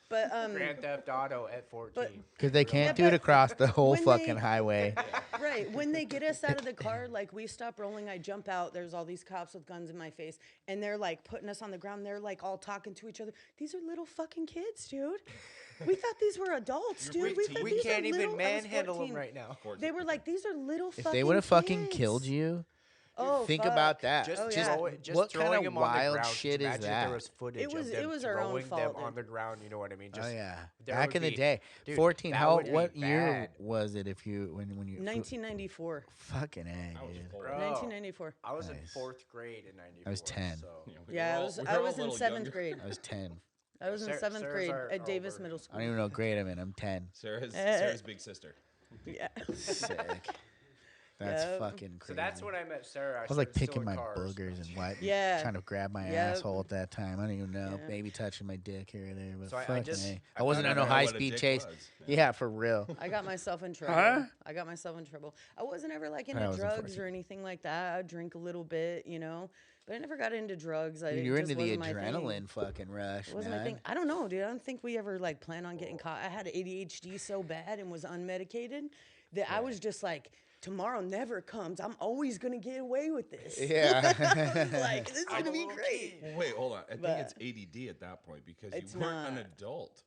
But Grand Theft Auto at 14. But- Because they can't do but it across the whole when fucking they- highway. right. When they get us out of the car, like we stop rolling, I jump out. There's all these cops with guns in my face, and they're like putting us on the ground. They're like all talking to each other. These are little fucking kids, dude. We thought these were adults, You're dude. We 15. thought We these can't are even little, I was manhandle them 14. right now. They were like, these are little If fucking they would have fucking kids. killed you, Oh, think fuck. about that. Just, Oh, Just yeah. throw it, just what throwing kind of them on the wild ground. shit is Imagine if that? there was footage It was- of them it was our own throwing fault, them dude. on the ground. You know what I mean? Just, Oh yeah, there back would in the be- day, dude, 14. that How would be what year bad. was it? If you when you 1994. fucking A, I was dude. full. Bro, 1994. I was in Nice. 4th grade in '94. I was 10. So. Yeah, I was in 7th grade. I was 10. I was in Sarah- 7th Sarah's grade our at Davis over. Middle I School. don't even know what grade I'm in. I'm 10. Sarah's big sister. Yeah. Sick. That's Yep. fucking crazy. So that's when I met Sarah. I was like started picking stealing my cars. boogers and what? Yeah. Trying to grab my Yep. asshole at that time. I don't even know. Yeah. Maybe touching my dick here or there. But So I fucking just- A. I I wasn't found on no out what a high speed dick chase. was. Yeah, for real. I got myself in trouble. Huh? I got myself in trouble. I wasn't ever like I into was drugs unfortunate. or anything like that. I'd drink a little bit, you know, but I never got into drugs. Dude, It you're just into the wasn't my thing. adrenaline fucking rush, It wasn't my man. thing. I don't know, dude. I don't think we ever like plan on getting caught. I had ADHD so bad and was unmedicated that I was just like, tomorrow never comes. I'm always gonna get away with this. Yeah. I was like, this is I'm gonna a be little great. Well, wait, hold on. I think But- it's ADD at that point because It's you weren't an not. adult.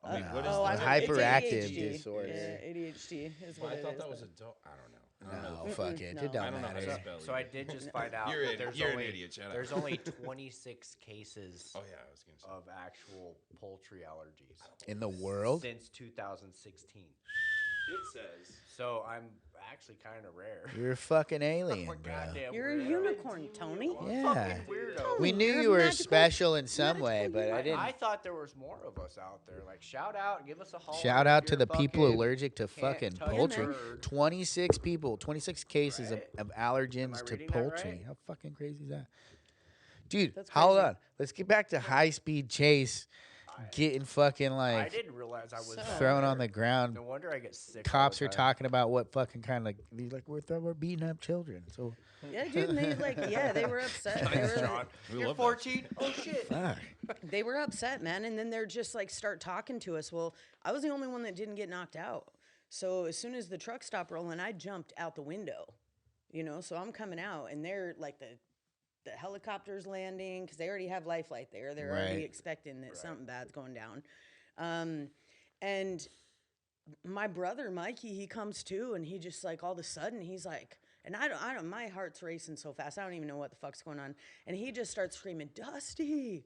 I mean, what is Oh, It's I'm a it's hyperactive ADHD. disorder. Yeah, ADHD is Well, what I it thought is, that was but- adult. I don't know. I don't know. No, fuck it. no. It don't I don't know how to matter. spell So I did just find out You're that an- there's you're an only idiot, shut up. there's only 26 cases Oh yeah, I was gonna say. of actual poultry allergies In the world? since 2016. It says. So I'm actually kind of rare. You're a fucking alien, bro. Goddamn You're a weirdo. unicorn, Tony. Yeah. Weirdo. We knew You're a you were magical- special in some way, magical but I didn't. I thought there was more of us out there. Like, shout out, give us a holler. Shout if out to you're the people fucking allergic to can't fucking touch a poultry. bird. 26 people, 26 cases Right? of allergens Am I to reading that poultry. right? How fucking crazy is that? Dude, That's hold crazy. on. Let's get back to high speed chase. Getting fucking I like didn't realize I was So- thrown on there. the ground. No wonder I get sick. all Cops the are time. talking about what fucking kind of these like we're beating up children. So Yeah, dude. And they like, yeah, they were upset. They Thanks, were, John. We You're love that. 14. Oh shit. fuck. they were upset, man. And then they're just like start talking to us. Well, I was the only one that didn't get knocked out. So as soon as the truck stopped rolling, I jumped out the window. You know, so I'm coming out, and they're like the helicopter's landing because they already have life flight there. They're already Right. expecting that something bad's going down. And my brother Mikey, he comes too, and he just like all of a sudden he's like, and I don't, my heart's racing so fast, I don't even know what the fuck's going on, and he just starts screaming, Dusty,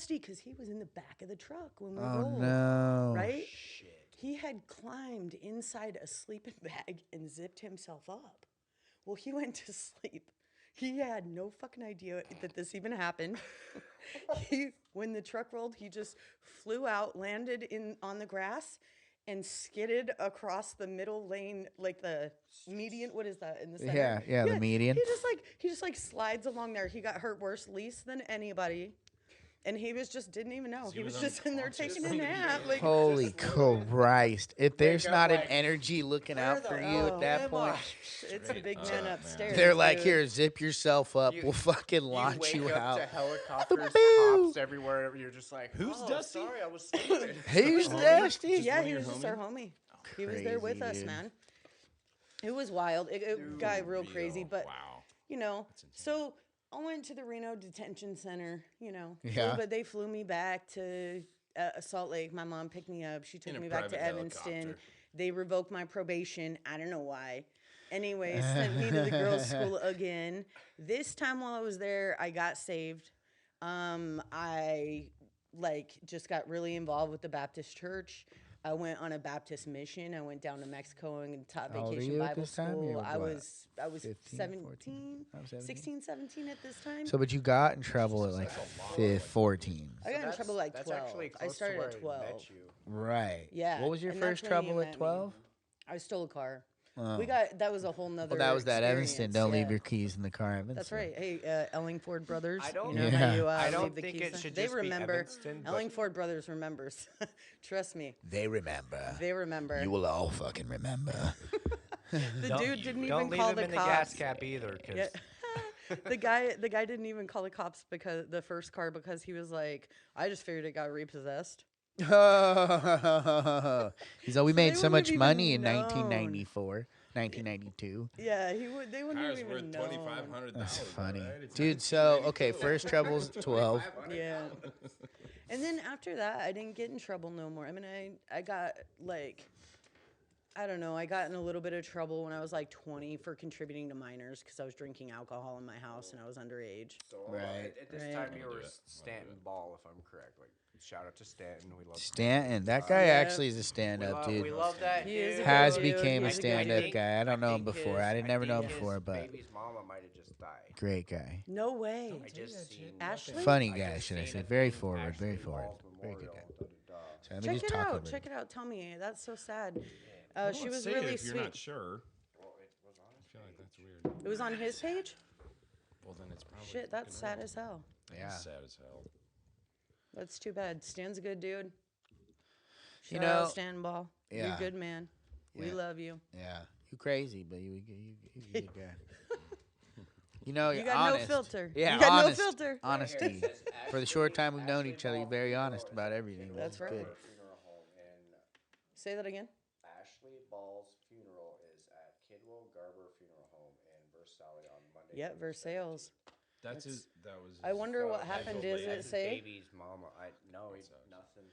because he was in the back of the truck when we Oh rolled, no. right? Shit. he had climbed inside a sleeping bag and zipped himself up. Well, he went to sleep. He had no fucking idea that this even happened. When the truck rolled, he just flew out, landed on the grass, and skidded across the middle lane, like the median. What is that in the center? Yeah, the median. He just like slides along there. He got hurt worse, least than anybody. And he didn't even know. He was just in there taking a nap. Like, Holy Christ. If there's up not an like, energy looking "Where out the for you hell at that am point, I?" it's a big man upstairs. they're like, dude. here, zip yourself up. You- We'll fucking launch wake you up out. to helicopters, Boo! cops everywhere. You're just like, Who's "Oh, Dusty?" Sorry, I was sleeping." Who's Homie? Dusty? Yeah, one of he your was just our homies? homie. He was there with Crazy, us, dude. man. It was wild. It got real crazy, but Wow. you know, insane. so I went to the Reno Detention Center. You know, Yeah. but they flew me back to Salt Lake. My mom picked me up. She took In a me back to private Evanston. helicopter. They revoked my probation. I don't know why. Anyway, sent me to the girls' school again. This time while I was there, I got saved. I just got really involved with the Baptist church. I went on a Baptist mission. I went down to Mexico and taught How old are Vacation you at Bible this time? School. You were I what, was 15, 17, 14? I was 17? 16, 17 at this time. So, but you got in trouble at like 14. I got in trouble like That's 12. actually I close started to where at I 12. met you. Right. Yeah. What was your and that's first when you trouble met at me. 12? I stole a car. Oh. We got that was a whole nother. Well, that was that Evanston. experience, Don't yeah. leave your keys in the car, Evanston. That's right. Hey, Ellingford Brothers. I don't- You know Yeah. how you I don't leave the think keys it on? should They just be remember. Evanston, but- Ellingford Brothers remembers. Trust me, They remember. they remember. You will all fucking remember. The dude didn't Don't even leave call him the in the cops. gas cap either, because Yeah. the guy didn't even call the cops because the first car because he was like, I just figured it got repossessed. He's like, we So made they so wouldn't much have money even in known. 1994, 1992. Yeah, they wouldn't Car's have worth even known. $2,500. That's funny. Right? It's Dude, so, okay, first trouble's 12. Yeah. And then after that, I didn't get in trouble no more. I mean, I got like, I don't know, I got in a little bit of trouble when I was like 20 for contributing to minors because I was drinking alcohol in my house and I was underage. So, Right. At this Right. time, you Wanna do were it. Stanton Ball, if I'm correct. Like, shout out to Stanton. We love Stanton. That guy Yeah. actually is a stand-up, dude. We love that He is dude. a Has good dude. became a He's a good stand-up dude. guy. I don't know him think before. I didn't never know him his before, but baby's mama might have just died. great guy. No way. I just seen Ashley? Funny I guy, just should I seen say. a Very thing, forward, very Ashley forward. Ball's Very good memorial, guy. da-da-da. So let me Check just it talk out. over Check it. it out. Tell me. That's so sad. Don't She was say it really if you're sweet. not sure. Well, it was on I feel like that's weird. It was on his page? Well, then it's probably Shit, that's sad fucking as hell. real. Yeah. That's sad as hell. That's too bad. Stan's a good dude. You Shout out know- Stan Ball. You're Yeah. a good man. We Yeah. love you. Yeah. You crazy, but you a good guy. You know, You you're got honest. no filter. Yeah, You got honest. no filter. Honesty. For the short time we've known each other, you're very honest about everything. which That's is right. good. funeral home, and Say that again. Ashley Ball's funeral is at Kidwell Garber Funeral Home in Versailles on Monday. Yeah, Versailles. That's his. That was. I wonder So what that's happened. his Does lady. it His say? baby's mama. Nothing.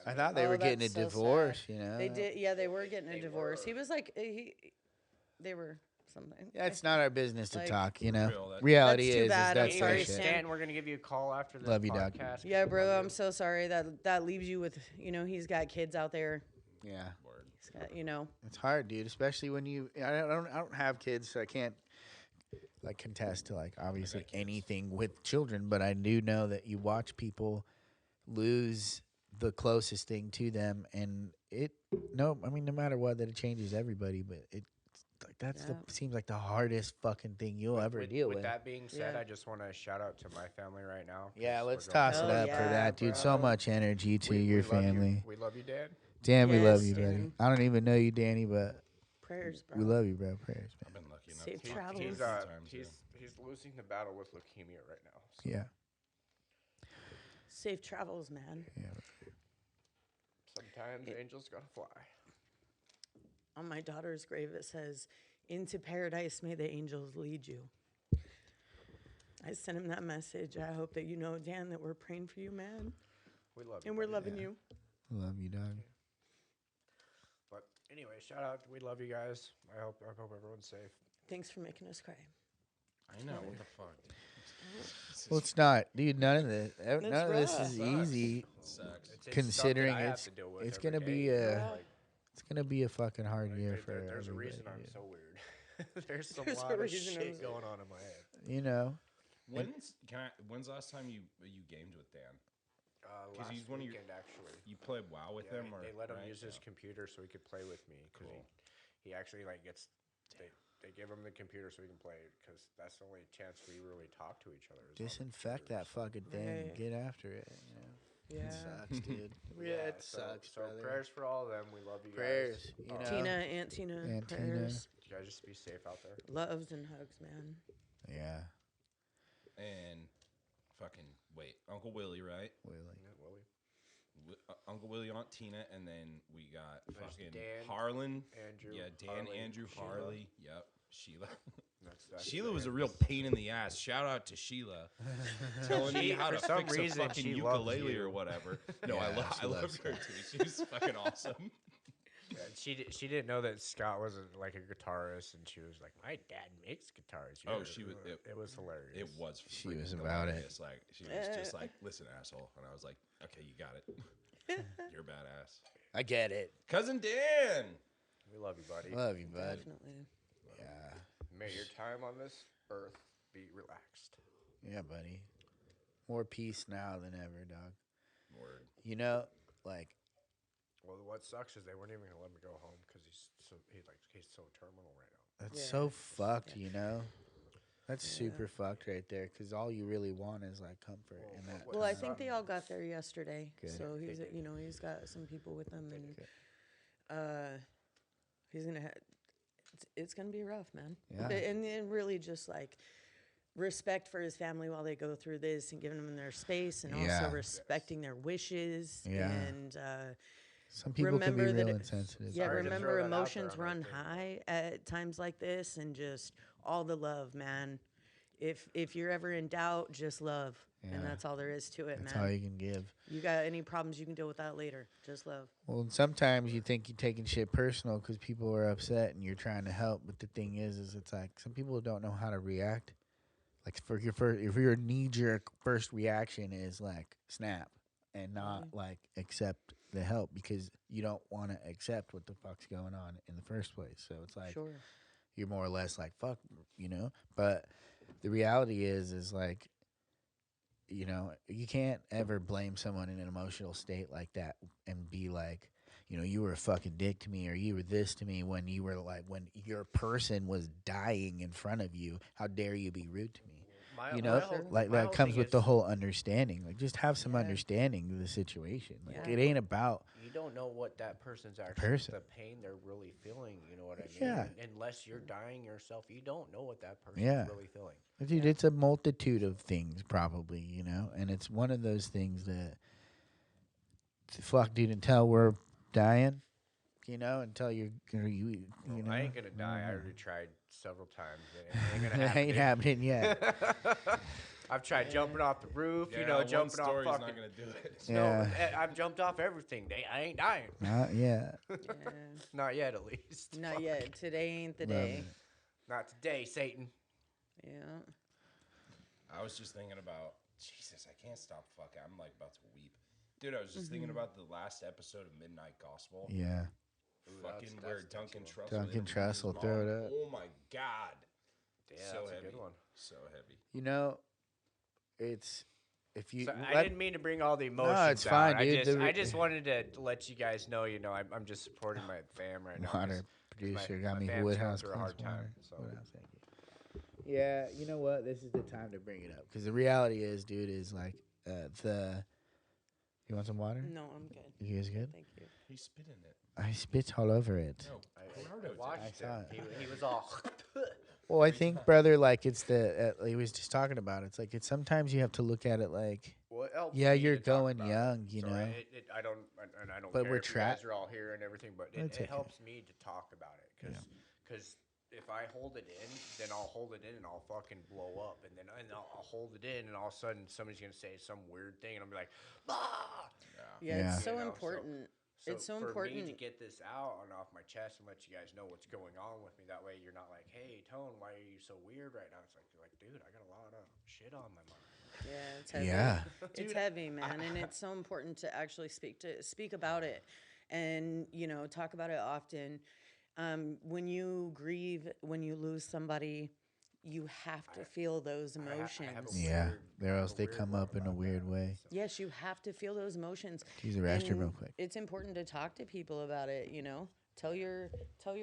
I thought they Oh, were getting a that's so sad. divorce, you know? They did. Yeah, they were getting a They divorce. were. He was like, they were something. Yeah, it's not our business to Like- talk, you know? Real, that- Reality That's too is bad. I'm that's sorry, their shit. Stan. Stan, we're gonna give you a call after this Love you, dog. podcast. Yeah, We bro. love I'm you. so sorry that leaves you with. He's got kids out there. Yeah. Word. He's got. It's hard, dude, especially when you I don't have kids, so I can't like contest to like obviously anything with children, but I do know that you watch people lose the closest thing to them, and no matter what, that it changes everybody, but it like that's Yeah. seems like the hardest fucking thing you'll ever deal with. With that being said, Yeah. I just want to shout out to my family right now. 'cause Yeah, we're let's going toss it through Oh, up for yeah, that, dude. So bro. much energy to We your love you. family. We love you, Dad. Dan, we love Yes, you, buddy. Dan. I don't even know you, Danny, but Prayers, bro. we love you, bro. Prayers, I've man. been lucky enough. Safe to travels. He's times, he's losing the battle with leukemia right now. So Yeah. Safe travels, man. Yeah. sometimes angels gotta fly. On my daughter's grave, it says, "Into paradise may the angels lead you." I sent him that message. I hope that you know, Dan, that we're praying for you, man, We love you. and we're buddy. loving Yeah. you. Love you, dog. But anyway, shout out. We love you guys. I hope everyone's safe. Thanks for making us cry. I know what the fuck. Well, it's not, dude. None of this, none of this rough. is easy. Sucks. It's Considering stuff that I have it's- to deal with it's every gonna day, be, you know, Yeah. like, It's gonna be a fucking hard Like, year for there's a everybody, reason I'm dude. so weird. There's a There's a lot of reason I'm shit so- going on in my head. You know, When's the last time you gamed with Dan? Last he's one of your- weekend, actually. You play WoW with Yeah, him, or they let him right? use his computer so he could play with me because Cool. he actually like gets they give him the computer so he can play because that's the only chance we really talk to each other. Is on the disinfect computer, that so- fucking thing. And Right. get after it. You know, Yeah. it sucks, dude. Yeah, it sucks, so brother. prayers for all of them. We love you Prayers, guys. you know. Tina, Aunt Tina, Aunt Tina. prayers, You guys just be safe out there. loves and hugs, man. Yeah, And fucking wait, Uncle Willie, right? Willie. Yeah, Willie. Uncle Willie, Aunt Tina, and then we got There's fucking Dan, Harlan. Andrew. Yeah, Dan, Harley, Andrew, Sheila. Harley. Yep, Sheila. That's Sheila the was a end. real pain in the ass. Shout out to Sheila, telling me how to for some fix a reason, fucking she loves ukulele you. or whatever. No, Yeah, I she loved loves her too. She was fucking awesome. Yeah, she didn't know that Scott wasn't like a guitarist, and she was like, "My dad makes guitars." Oh, she was- It was hilarious. It was. She freaking was about it. hilarious. Like she was just like, "Listen, asshole," and I was like, "Okay, you got it. You're badass." I get it. Cousin Dan. We love you, buddy. Love you, bud. Definitely. Yeah, May your time on this earth be relaxed. yeah, buddy. More peace now than ever, dog. Word. You know, like Well, what sucks is they weren't even gonna let me go home because he's so terminal right now. that's Yeah. so fucked. You know, that's super fucked right there. Because all you really want is like comfort Well, and what- that. what Well, I His think they son- all got there yesterday, Good. so They he's did. he's got some people with him, and did. he's gonna it's gonna be rough, man. Yeah. And then really just like respect for his family while they go through this, and giving them their space, and Yeah. also respecting their wishes. Yeah. And Some people can be remember that real it- insensitive. yeah, Sorry to remember throw that out there emotions on our run thing. high at times like this, and just all the love, man. If you're ever in doubt, just love, Yeah. and that's all there is to it, That's man. all you can give. You got any problems, you can deal with that later. Just love. Well, and sometimes you think you're taking shit personal because people are upset and you're trying to help. But the thing is it's like some people don't know how to react. Like for your first, if your knee-jerk first reaction is like snap and not like accept the help because you don't want to accept what the fuck's going on in the first place. So it's like Sure. you're more or less like fuck, you know. But the reality is like, you know, you can't ever blame someone in an emotional state like that and be like, you know, you were a fucking dick to me or you were this to me when you were like when your person was dying in front of you. How dare you be rude to me? You know, like that comes with the whole understanding. Like, just have some Yeah. understanding of the situation. Like, Yeah. it ain't about You don't know what that person's actually person. the pain they're really feeling. You know what I mean? Yeah. Unless you're dying yourself, you don't know what that person's Yeah. really feeling. Dude, it's a multitude of things, probably, you know, and it's one of those things that, fuck, dude, until we're dying, you know, until you Well, know, I ain't gonna die. I already tried several times. It ain't it gonna happen. ain't happening yet. I've tried jumping off the roof. Yeah, you know, one jumping off story's fucking. not gonna do it. Yeah. No, I've jumped off everything. I ain't dying. Not yet. Yeah. Not yet, at least. Not Fuck. yet. Today ain't the Love day. it. Not today, Satan. Yeah. I was just thinking about Jesus. I can't stop fucking. I'm like about to weep, dude. I was just thinking about the last episode of Midnight Gospel. Yeah. Ooh, Fucking that's where next Duncan one. Trussell. Duncan interviewed his Trussell, mom. throw it up. Oh my god. Yeah, So that's heavy. a good one. So heavy. You know, it's, if you, So I didn't mean to bring all the emotions. it's out. fine, dude. I just wanted to let you guys know. You know, I'm just supporting my fam right now. 'cause water producer got my me fam's going Woodhouse through a plus hard time, water. so. Woodhouse, thank you. Yeah, you know what? This is the time to bring it up because the reality is, dude, is like You want some water? No, I'm good. You guys good? Thank you. He's spitting it. I spit all over it. No, I Gerardo did. watched I saw him. it. He was all. Well, I think, brother, like it's he was just talking about it. It's like sometimes you have to look at it like, Well, it helps yeah, me you're to talk going about it. young, you So know. I don't, and I don't But care we're if you guys trapped. are all here and everything, but That's it okay. helps me to talk about it because if I hold it in, then I'll hold it in and I'll fucking blow up, and then I'll hold it in, and all of a sudden somebody's gonna say some weird thing, and I'll be like, ah. Yeah, Yeah. it's so You know, so- important. It's so for important. me to get this out and off my chest and let you guys know what's going on with me. That way, you're not like, "Hey, Tone, why are you so weird right now?" It's like, you're like, dude, I got a lot of shit on my mind. Yeah, it's heavy. Yeah. It's heavy, man, and it's so important to actually speak about it. and talk about it often. When you grieve, when you lose somebody, you have to feel those I emotions. have a Yeah, weird, I or have else a they weird come one up in a about weird that. way. So, Yes, you have to feel those emotions. Use the restroom real quick. It's important to talk to people about it. Tell your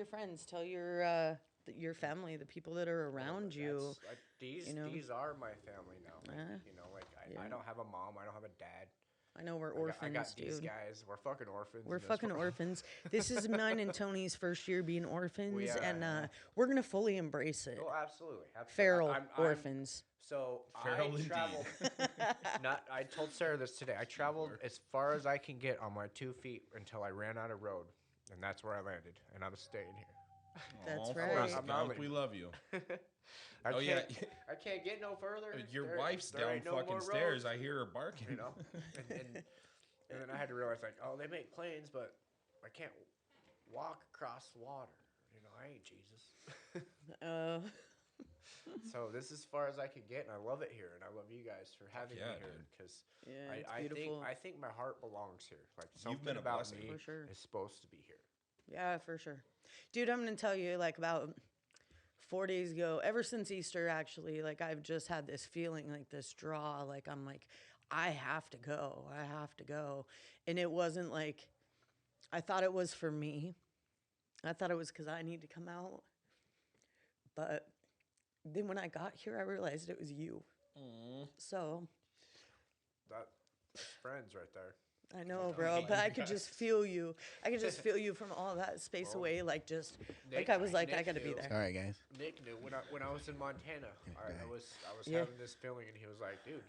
friends, tell your family, the people that are around you. these are my family now. Uh, Like yeah. I don't have a mom, I don't have a dad. I know we're I orphans, got these dude. guys. We're fucking orphans. We're in this fucking world. orphans. This is mine and Tony's first year being orphans, and we're gonna fully embrace it. Oh, absolutely. Feral I'm orphans. So Feral I indeed. traveled. I told Sarah this today. I traveled as far as I can get on my 2 feet until I ran out of road, and that's where I landed. And I'm staying here. That's Aw, right. Forrest I'm not Gump, we leaving. love you. I Oh, can't, yeah. I can't get no further. Your There- wife's there down ain't no fucking more stairs. roads, I hear her barking. You know, and then I had to realize like, oh, they make planes, but I can't walk across water. I ain't Jesus. Uh, So this is as far as I can get, and I love it here, and I love you guys for having yeah, me here dude. because yeah, it's I beautiful. think my heart belongs here. Like You've something been a about blessing. me For sure. is supposed to be here. Yeah, for sure. Dude, I'm going to tell you, like, about 4 days ago, ever since Easter, actually, like, I've just had this feeling, like, this draw. Like, I'm like, I have to go. I have to go. And it wasn't like, I thought it was for me. I thought it was because I need to come out. But then when I got here, I realized it was you. So, That's friends right there. I know, bro, but I could just feel you. I could just feel you from all that space Well, away, like just Nick- like I was like, I Nick gotta be knew. there. All right, guys. Nick knew when I was in Montana. I was Yeah. having this feeling, and he was like, "Dude,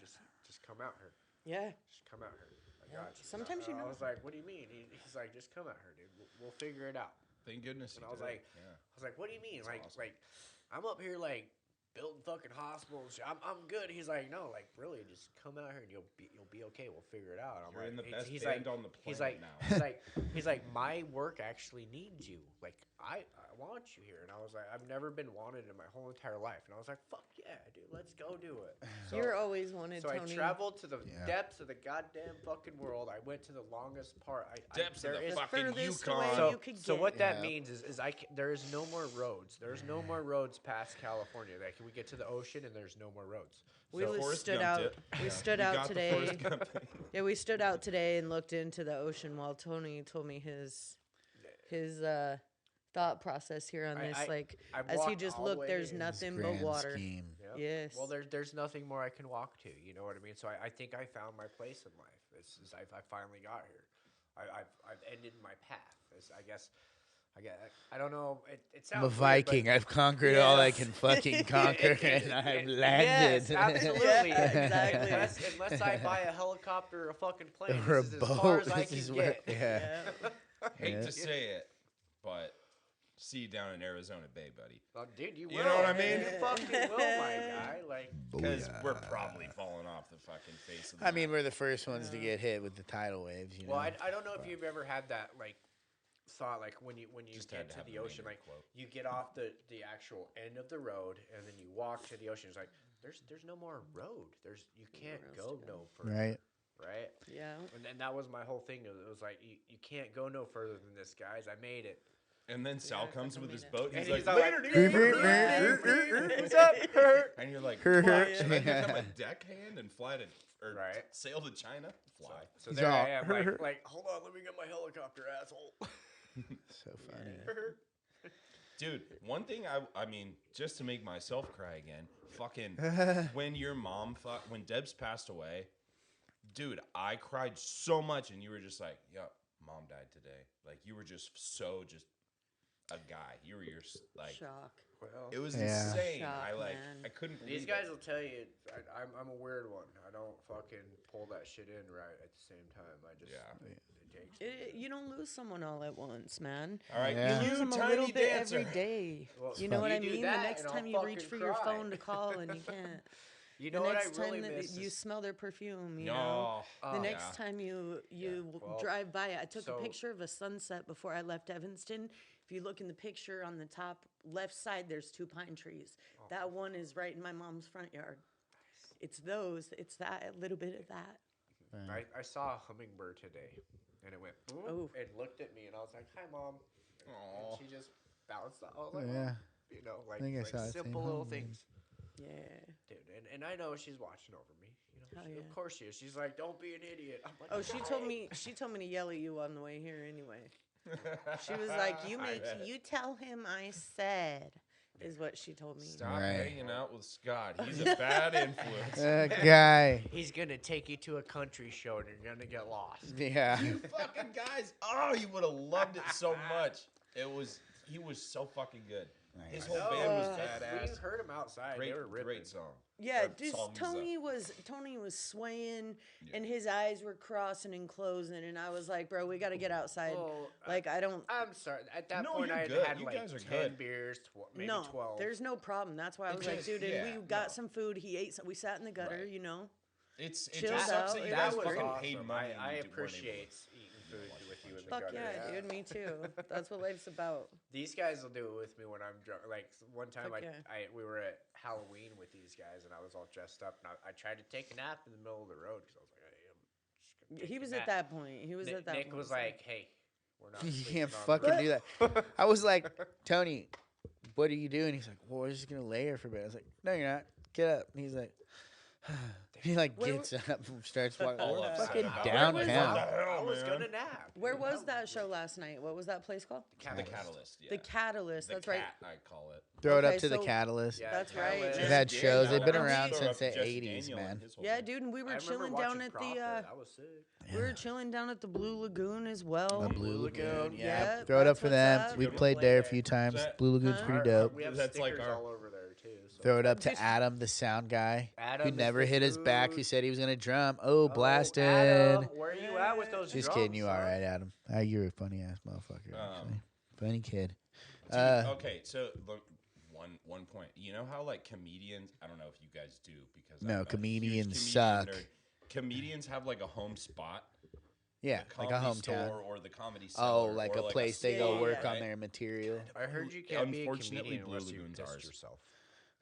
just come out here. Yeah, Just come out here. I got you." Sometimes I was like, "What do you mean?" He's like, "Just come out here, dude. We'll figure it out." Thank goodness. And you I was did. like, yeah. "What do you mean? That's awesome. Like, I'm up here like building fucking hospitals. I'm good." He's like, "No, like really, just come out here and you'll be okay. We'll figure it out." I'm You're like, in the best he's band like, on the he's planet like, now. he's like, my work actually needs you. Like, I want you here. And I was like, I've never been wanted in my whole entire life. And I was like, fuck yeah, dude, let's go do it. So, you're always wanted, so Tony. I traveled to the Yeah. depths of the goddamn fucking world. I went to the longest part. Depths of there the is- fucking furthest Yukon. away so, you could so get. what that Yeah. means is there is no more roads. There's no more roads past California. Like we get to the ocean and there's no more roads. We So- Forrest stood Gumped out. it. We Yeah. stood You out got the today. Forrest Gump thing. Yeah, we stood out today and looked into the ocean while Tony told me his thought process here on this. Like I as he walked just all the looked, way there's in. nothing but Grand water. scheme. Yep. Yes. Well, there's nothing more I can walk to. You know what I mean? So I think I found my place in life. I finally got here. I've ended my path. I don't know. It sounds I'm a weird, Viking. I've conquered all I Yes. can fucking conquer, and I've landed. Yes, absolutely. Yeah, exactly. Unless I buy a helicopter or a fucking plane, Or a this is as far boat. as I This can is get. what. Yeah. Hate Yeah. to say it, but see you down in Arizona Bay, buddy. Oh, dude, you will. You know what I mean? You fucking will, my guy. Like, Because we're probably falling off the fucking face of the I mean, map. we're the first ones to get hit with the tidal waves. You know. well, I don't know if you've ever had that like thought, like when you Just get had to to have the a ocean, naming like quote. you get off the actual end of the road and then you walk to the ocean. It's like there's no more road. You can't else go to go. no further. Right. Right. Yeah. And then that was my whole thing. It was like you can't go no further than this, guys. I made it. And then Sal I comes fucking with his mean it. boat. And He's he's like, all later, like, dude. What's up? And you're like, Her, her. what? Should I become a deckhand and fly to, or Right. sail to China? Fly. So He's there I all, am, "Her." like, hold on, let me get my helicopter, asshole. So funny. Dude, one thing I mean, just to make myself cry again, fucking, when your mom, when Debs passed away, dude, I cried so much, and you were just like, "Yup, mom died today." Like you were just a guy. You were like, Shock. Well, it was Yeah. insane. Shock, man. I couldn't believe these guys it. will tell you I'm a weird one. I don't fucking pull that shit in right at the same time. I just Yeah. it takes. You don't lose someone all at once, man. All right, Yeah. You lose them a tiny little bit dancer. every day. Well, You know what you I do mean? The that next and I'll time you reach fucking for your cry. phone to call and you can't. You The know what I next really time miss that you is smell their perfume, you No. know. The Oh, next yeah. time you Well, drive by it. I took so- a picture of a sunset before I left Evanston. If you look in the picture on the top left side, there's 2 pine trees. Oh. That one is right in my mom's front yard. It's that, a little bit of that. I saw a hummingbird today, and it went boom, Ooh. and looked at me, and I was like, "Hi, Mom," Aw. and she just bounced off. I was like, Yeah. you know, like, think I like saw that same simple little home, man. things, Yeah. dude. And I know she's watching over me. You know, Hell of yeah. course she is. She's like, "Don't be an idiot." I'm like, Oh, she told "Okay." me to yell at you on the way here anyway. She was like, you tell him I said, is what she told me. Stop Right. hanging out with Scott. He's a bad influence. That guy. He's gonna take you to a country show, and you're gonna get lost. Yeah. You fucking guys. Oh, you would have loved it so much. He was so fucking good. His whole band was We badass. heard him outside. Great, They were ripping. great song. Yeah, Or just songs, Tony was swaying Yeah. and his eyes were crossing and closing, and I was like, bro, we got to get outside. Oh, Like I don't. I'm sorry. At that No, point, you're I had good. had You like guys are 10 good. beers, maybe No, 12. there's no problem. That's why I It was like, just- dude, and yeah, we got no. some food. He ate some. We sat in the gutter, Right. you know. It Chilled just sucks out. that you That guys was fucking awesome. paid money. and I you weren't able to- appreciate eating food with you in the Fuck gutter. yeah, dude, me too. That's what life's about. These guys will do it with me when I'm drunk. Like one time, Fuck yeah. we were at Halloween with these guys, and I was all dressed up, and I tried to take a nap in the middle of the road because I was like, hey, I'm just gonna take He a was nap. at that point. He was Nick, at that Nick point. was so- like, hey, we're not. You sleeping can't on the fucking road." do that. I was like, Tony, what are you doing? He's like, well, we're just gonna lay here for a bit. I was like, no, you're not. Get up. And he's like, he like Where gets up and starts walking. All We're upset fucking about it. downtown. What the hell, I was man? gonna nap. Where was that show last night? What was that place called? The Catalyst. Yeah. The Catalyst. The That's cat, right. I call it. Throw it Okay, up to the so- Catalyst. Yeah, That's right. Catalyst. They've had shows. They've been Daniel. around Jesse since the Jesse 80s, Daniel and man. his whole Yeah, band. dude, and we I were remember chilling watching down at Prophet. the. That was sick. We were chilling down at the Blue Lagoon as well. The Blue Lagoon. Lagoon. Yeah. Yeah, Throw it up that's for what's them. up. We Good played play there a there. few times. That- Blue Lagoon's Huh? pretty dope. We have That's like stickers our- all over there too. So. Throw it up to Just- Adam, the sound guy, Adam who is never the hit his back, who dude. said he was gonna drum. Oh, blasted. Adam, where you at with those Just drums, kidding. You son? all right, Adam? You're a funny ass motherfucker. Actually, funny kid. Dude, okay, so look, one point. You know how like comedians? I don't know if you guys do because No, I'm a huge comedians comedian suck. nerd. Comedians have like a home spot, Yeah, the like a comedy hometown. store or the comedy Oh, cellar, like or a place they go Yeah, work yeah. on their material. I heard you can't be a Unfortunately, comedian Blue unless you Lagoon's pissed ours. yourself.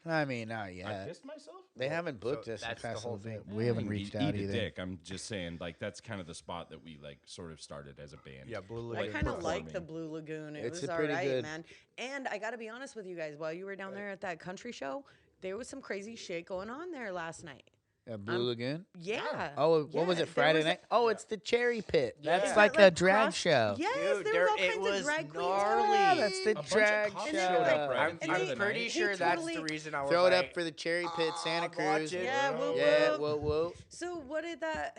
I mean, not I yet. pissed myself. They haven't booked so us in that's the past whole little bit. thing. We haven't reached out eat either. a dick. I'm just saying, like that's kind of the spot that we like sort of started as a band. Yeah, Blue I Lagoon. kind of performing. like the Blue Lagoon. It It's was a all pretty right, good- man. And I got to be honest with you guys. While you were down there at that country show, there was some crazy shit going on there last night. Blue Lagoon. Yeah. Oh, what was Yeah, it? there Friday was a- night. Oh, it's the Cherry Pit. That's Yeah. like That, a drag cross- show. Yes, Dude, there was all it kinds was of drag queens. gnarly. Yeah, coming. that's the A bunch of drag cops And show. they were like- right I'm, at the end I'm of the pretty night. sure He that's totally- the reason I was Throw it like, up for the Cherry Pit, Santa I'm watching. Cruz. Yeah, whoop, Yeah, whoop. whoa, whoa. So what did that?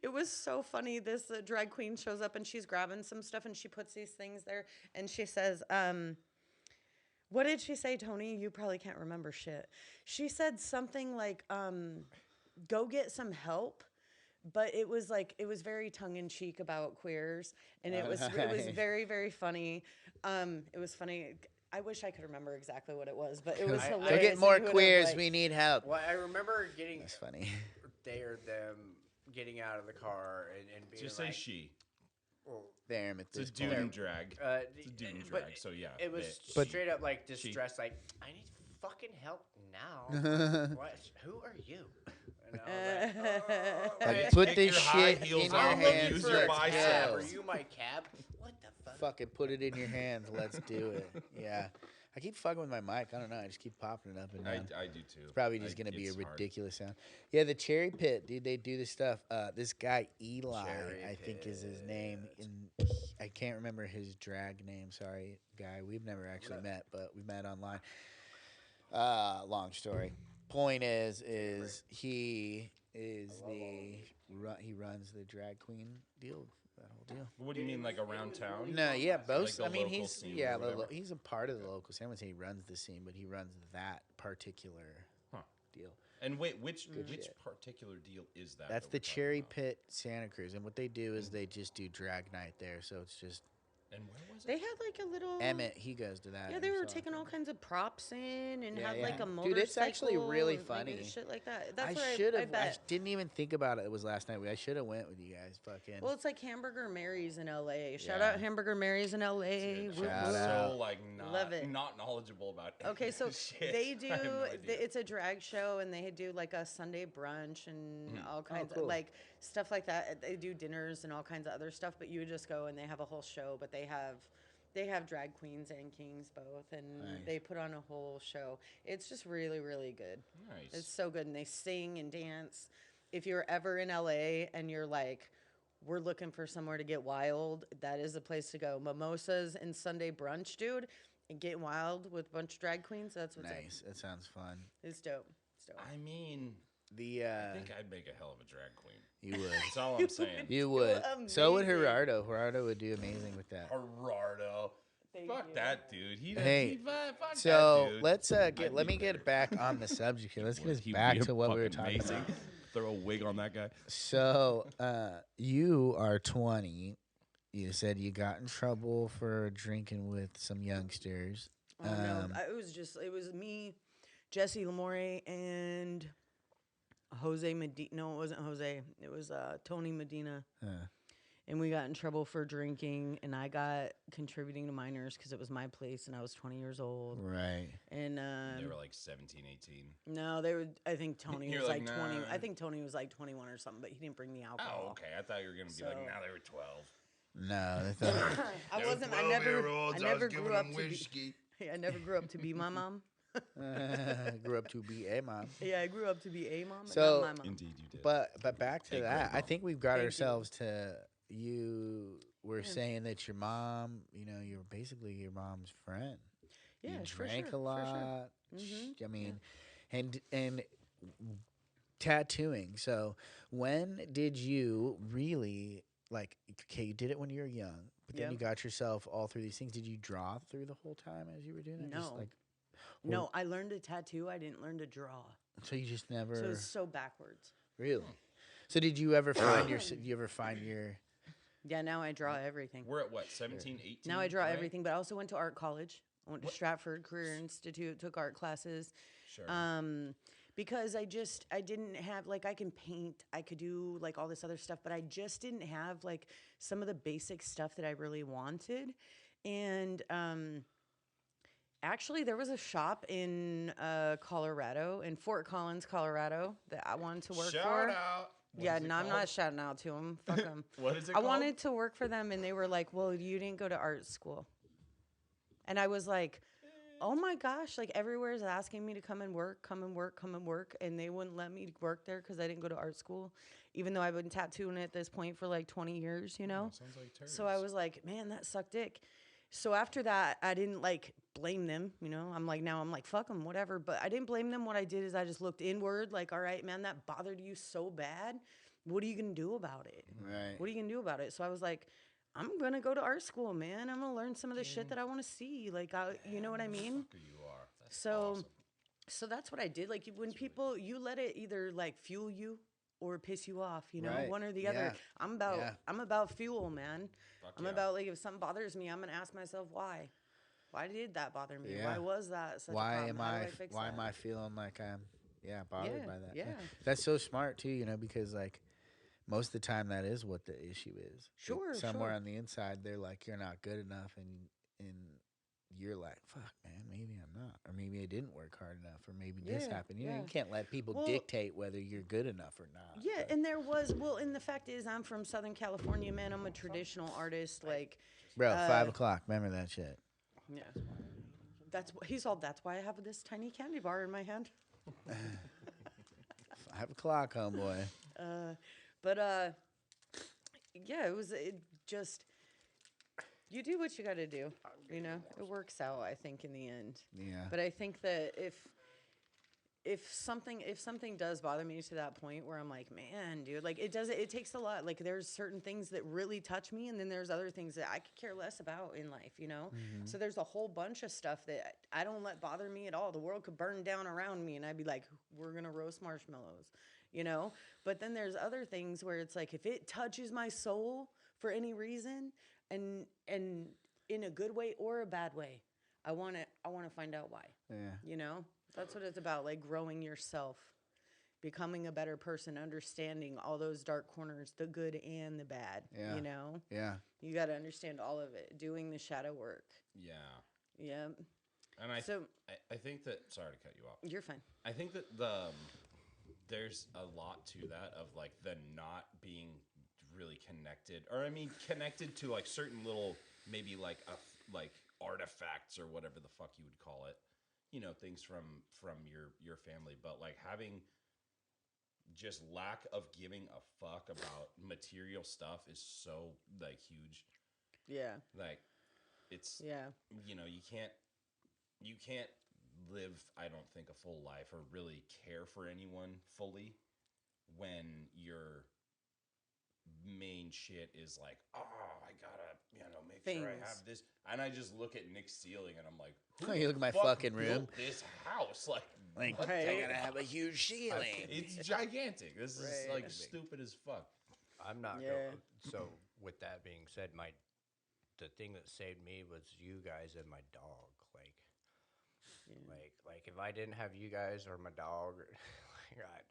It was so funny. This drag queen shows up and she's grabbing some stuff and she puts these things there and she says, "What did she say, Tony? You probably can't remember shit." She said something like, "Go get some help." But it was very tongue in cheek about queers, and it was Nice. very, very funny. It was funny. I wish I could remember exactly what it was, but it was I- hilarious. Go get and more you would've, queers. like- We need help. well, I remember getting That's funny. them getting out of the car and being Just like, say she. well, There, at It's a this dude point. in drag. It's a dude in but drag. So yeah, it was bitch. But- straight up like She- distress. Like, I need fucking help now. What? Who are you? And I was like, oh, Like, wait. put Kick this your high shit heels in your off I'm and looking hands. use for your a Let's cab. go. Are you my cab? What the fuck? Fucking put it in your hands. Let's do it. Yeah. I keep fucking with my mic. I don't know. I just keep popping it up and down. I do too. It's probably just gonna be a it's hard. ridiculous sound. Yeah, the Cherry Pit, dude. They do this stuff. This guy Eli, Cherry I think is his name. Pit. And I can't remember his drag name. Sorry, guy. We've never actually met, but we met online. Long story. Point is he is he runs the drag queen deal. That whole deal. What do you mean, like around town? No, yeah, both. the I mean, local he's scene or yeah, whatever? he's a part of the local scene. I wouldn't say he runs the scene, but he runs that particular Huh. deal. And wait, which shit. particular deal is that? That's that the we're talking Cherry about? Pit Santa Cruz, and what they do is they just do drag night there. So it's just And where was They it? had like a little. Emmett, he goes to that. Yeah, they and were so taking all often. kinds of props in and Yeah, had yeah. like a Dude, it's actually motorcycle really and, like, funny. shit like that. I That's where should I have. I bet. didn't even think about it. It was last night. I should have went with you guys. Fucking. Well, it's like Hamburger Mary's in LA. Shout Yeah. out Hamburger Mary's in LA. Dude, Whoop, Shout whoop. out. so like Love it. not knowledgeable about Okay, so shit. they do. I have no idea. It's a drag show, and they do like a Sunday brunch and all kinds cool. of like stuff like that. They do dinners and all kinds of other stuff. But you would just go and they have a whole show. But they have drag queens and kings both, and Nice. they put on a whole show. It's just really, really good. Nice. It's so good, and they sing and dance. If you're ever in LA and you're like, we're looking for somewhere to get wild, that is the place to go. Mimosas and Sunday brunch, dude, and getting wild with a bunch of drag queens. That's what's Nice. That sounds fun. It's dope. It's dope. I mean, The I think I'd make a hell of a drag queen. you would. That's all I'm saying. You would. So would amazing. Gerardo. Gerardo would do amazing with that. Gerardo. Thank Fuck you. that dude. Hey, fuck So that dude. let's I'd let be me get back on the subject here. Let's get us He'd back be to what we were fucking talking about. Throw a wig on that guy. So you are 20. You said you got in trouble for drinking with some youngsters. Oh, no. It was me, Jesse Lamore, and Jose Medina. No, it wasn't Jose. It was Tony Medina. And we got in trouble for drinking, and I got contributing to minors because it was my place, and I was 20 years old. Right. And They were like 17, 18. no, they were. I think Tony You're was like, like 20. nah. I think Tony was like 21 or something, but he didn't bring the alcohol. Oh, okay. I thought you were going to be like, So- now they were 12. No, they thought, I wasn't. I never grew up to be. I never grew up to be my mom. grew up to be a mom. Yeah, I grew up to be a mom, but So- not my mom. Indeed, you did. But back to A that. great I think we've got Thank you. ourselves to you. Were saying that your mom, you're basically your mom's friend. Yeah, you for drank sure, a for sure. lot. Mhm, I mean, and tattooing. So when did you really like? Okay, you did it when you were young, but then Yep. you got yourself all through these things. Did you draw through the whole time as you were doing it? Just No. like, No, I learned to tattoo. I didn't learn to draw. so you just never So it's so backwards. really. So did you ever find your? Did you ever find your? Yeah, now I draw everything. We're at what, 17, 18? Now I draw right? everything, but I also went to art college. I went to Stratford Career Institute, took art classes. Sure. Because I didn't have, like, I can paint, I could do, like, all this other stuff, but I just didn't have, like, some of the basic stuff that I really wanted. And actually, there was a shop in Colorado, in Fort Collins, Colorado, that I wanted to work Shout for. out. What Yeah, is it no, I'm called? not shouting out to them. Fuck them. What is it I called? wanted to work for them, and they were like, well, you didn't go to art school. And I was like, oh my gosh, like everywhere is asking me to come and work. And they wouldn't let me work there because I didn't go to art school, even though I've been tattooing at this point for like 20 years, you know? Sounds like turds. So I was like, man, that sucked dick. So after that, I didn't like blame them, you know? I'm like, fuck them, whatever. But I didn't blame them. What I did is I just looked inward, like, all right, man, that bothered you so bad. What are you going to do about it? Right. What are you going to do about it? So I was like, I'm going to go to art school, man. I'm going to learn some of the shit that I want to see. Like, you know what I mean? Who you are. That's So, awesome. so that's what I did. Like when people, you let it either like fuel you or piss you off, you know, Right. one or the Yeah. other. Yeah. I'm about fuel, man. Fuck I'm yeah. about like if something bothers me, I'm gonna ask myself why. Why did that bother me? Yeah. Why was that such a Why problem? am How do I? fix Why that? am I feeling like I'm? Yeah, bothered Yeah, by that. yeah. That's so smart too. Because like most of the time that is what the issue is. Sure, Somewhere sure. on the inside, they're like, you're not good enough, and you're like, fuck, man, maybe I'm not, or maybe I didn't work hard enough, or maybe this Yeah, happened. You yeah. can't let people Well- dictate whether you're good enough or not. Yeah, But- and there was and the fact is, I'm from Southern California, man. I'm a traditional artist. Like, bro, 5 o'clock. Remember that shit. yeah, that's why I have this tiny candy bar in my hand. 5 o'clock, homeboy. But yeah, it just you do what you got to do. You know, it works out. I think in the end. Yeah. But I think that if something does bother me to that point where I'm like, man, dude, like it takes a lot. Like there's certain things that really touch me, and then there's other things that I could care less about in life, you know? So there's a whole bunch of stuff that I don't let bother me at all. The world could burn down around me and I'd be like, we're gonna roast marshmallows, you know? But then there's other things where it's like if it touches my soul for any reason and in a good way or a bad way. I want to find out why. Yeah. You know, that's what it's about. Like growing yourself, becoming a better person, understanding all those dark corners, the good and the bad. Yeah. You know, Yeah. you got to understand all of it. Doing the shadow work. Yeah. Yeah. And I think that, sorry to cut you off. You're fine. I think that there's a lot to that of like the not being really connected, or I mean connected to like certain little maybe like artifacts or whatever the fuck you would call it, you know, things from your family, but like having just lack of giving a fuck about material stuff is so like huge. Yeah. Like it's Yeah. you know, you can't live, I don't think, a full life or really care for anyone fully when your main shit is like, oh, I gotta, you know, make sure I have this. And I just look at Nick's ceiling and I'm like, who You look at my fuck fucking room. built this house? Like what I the gotta have a huge ceiling. It's gigantic. This is Right. like stupid as fuck. I'm not Yeah. going. So with that being said, the thing that saved me was you guys and my dog. Like if I didn't have you guys or my dog,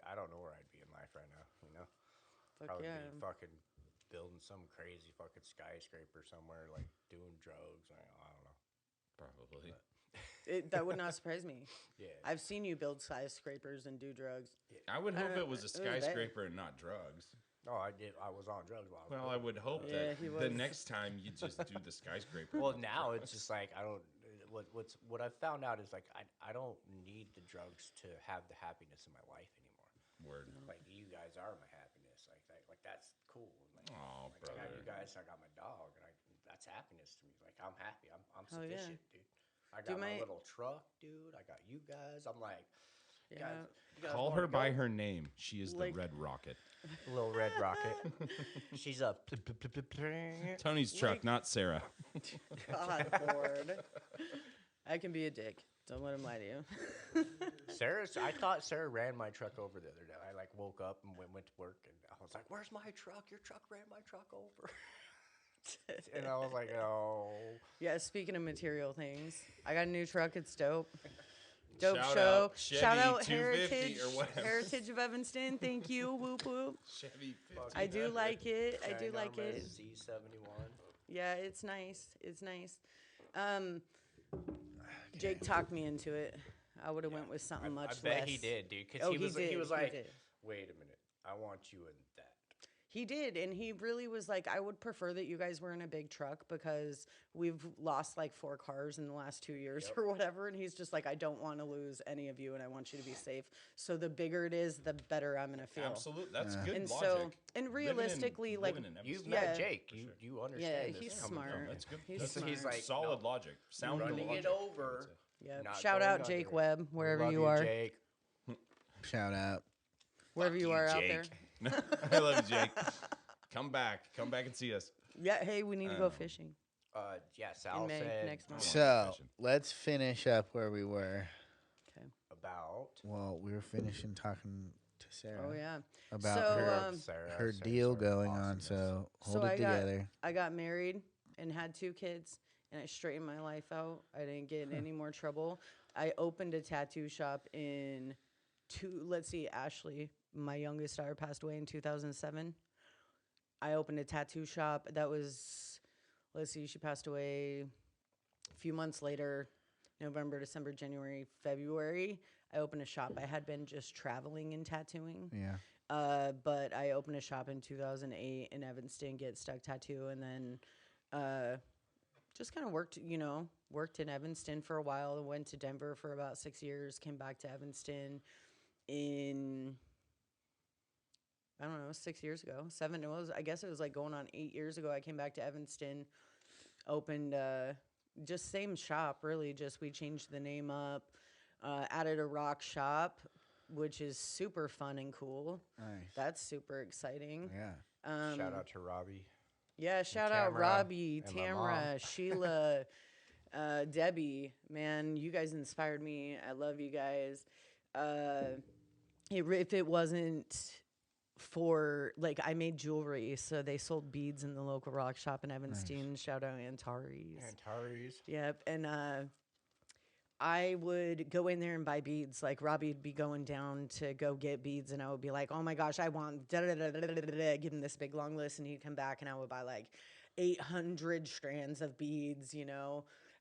I don't know where I'd be in life right now. You know, Fuck I would yeah. be fucking building some crazy fucking skyscraper somewhere, like doing drugs. I don't know. Probably. That would not surprise me. Yeah. I've seen you build skyscrapers and do drugs. I would hope it was a it was bad. skyscraper and not drugs. Oh, I did. I was on drugs while I was Well, I building would hope Yeah, that he the was. next time you just do the skyscraper. Well, now it's just like I don't. What I've found out is like I don't need the drugs to have the happiness in my life anymore. Word. Like you guys are my happiness. Like that's cool. Like, Aw, like, I got brother. you guys. I got my dog, and that's happiness to me. Like I'm happy. I'm Hell yeah. sufficient, dude. I Do got my my- little truck, dude. I got you guys. I'm like, you Yeah. guys Call wanna her by go? her name. She is Like- the Red Rocket. Little red rocket. She's a. Tony's truck, not Sarah. God, Lord. I can be a dick. Don't let him lie to you. I thought Sarah ran my truck over the other day. I like woke up and went to work, and I was like, "Where's my truck? Your truck ran my truck over." And I was like, "Oh." Yeah, speaking of material things, I got a new truck. It's dope. Dope Shout show. out Chevy Shout out 250 Heritage or whatever. Heritage of Evanston. Thank you. Whoop whoop. Chevy 50. I do like it. I do like Ginormous it. C71. Yeah, it's nice. It's nice. Jake talked me into it. I would have went with something much I bet less. he did, dude. Because Oh, he was he like, did. "Wait a minute, I want you in that." He did, and he really was like, I would prefer that you guys were in a big truck because we've lost like 4 cars in the last 2 years or whatever. And he's just like, I don't want to lose any of you, and I want you to be safe. So the bigger it is, the better I'm gonna feel. Absolutely. That's good And logic. so, and realistically, like, living in You've Evanston. met Yeah. Jake. For You sure. you understand. Yeah, this he's coming smart. from. That's good. He's That's smart. He's like, solid no, logic. Sound running logic, it I would over. say. yeah. Not Shout going out under Jake it. Webb, wherever Love you are, Jake. Shout out. wherever you are out there. I love you, Jake. Come back and see us. Yeah, hey, we need to go fishing. Yeah, Sal May, said next month. So fishing. let's finish up where we were. Okay. about Well, we were finishing talking to Sarah Oh yeah. about So, her Sarah. her Sarah's deal going on. awesomeness. So hold So it together. I got married and had 2 kids, and I straightened my life out. I didn't get in any more trouble. I opened a tattoo shop in Ashley, my youngest daughter, passed away in 2007. I opened a tattoo shop. That was, she passed away a few months later, November, December, January, February. I opened a shop. I had been just traveling and tattooing. Yeah. But I opened a shop in 2008 in Evanston, Get Stuck Tattoo, and then just kind of worked in Evanston for a while. I went to Denver for about 6 years, came back to Evanston in, I don't know, 6 years ago. 7, I guess it was like going on 8 years ago. I came back to Evanston, opened just same shop, really, just we changed the name up, added a rock shop, which is super fun and cool. Nice. That's super exciting. Yeah. Shout out to Robbie. Yeah, shout out Tamara Robbie, and my Tamara, mom. Sheila, Debbie. Man, you guys inspired me. I love you guys. If it wasn't for like I made jewelry, so they sold beads in the local rock shop in Evanston. Shout out Antares. Antares. Yep, and I would go in there and buy beads. Like Robbie would be going down to go get beads, and I would be like, "Oh my gosh, I want da da da da da da da." Give him this big long list, and he'd come back, and I would buy like 800 strands of beads,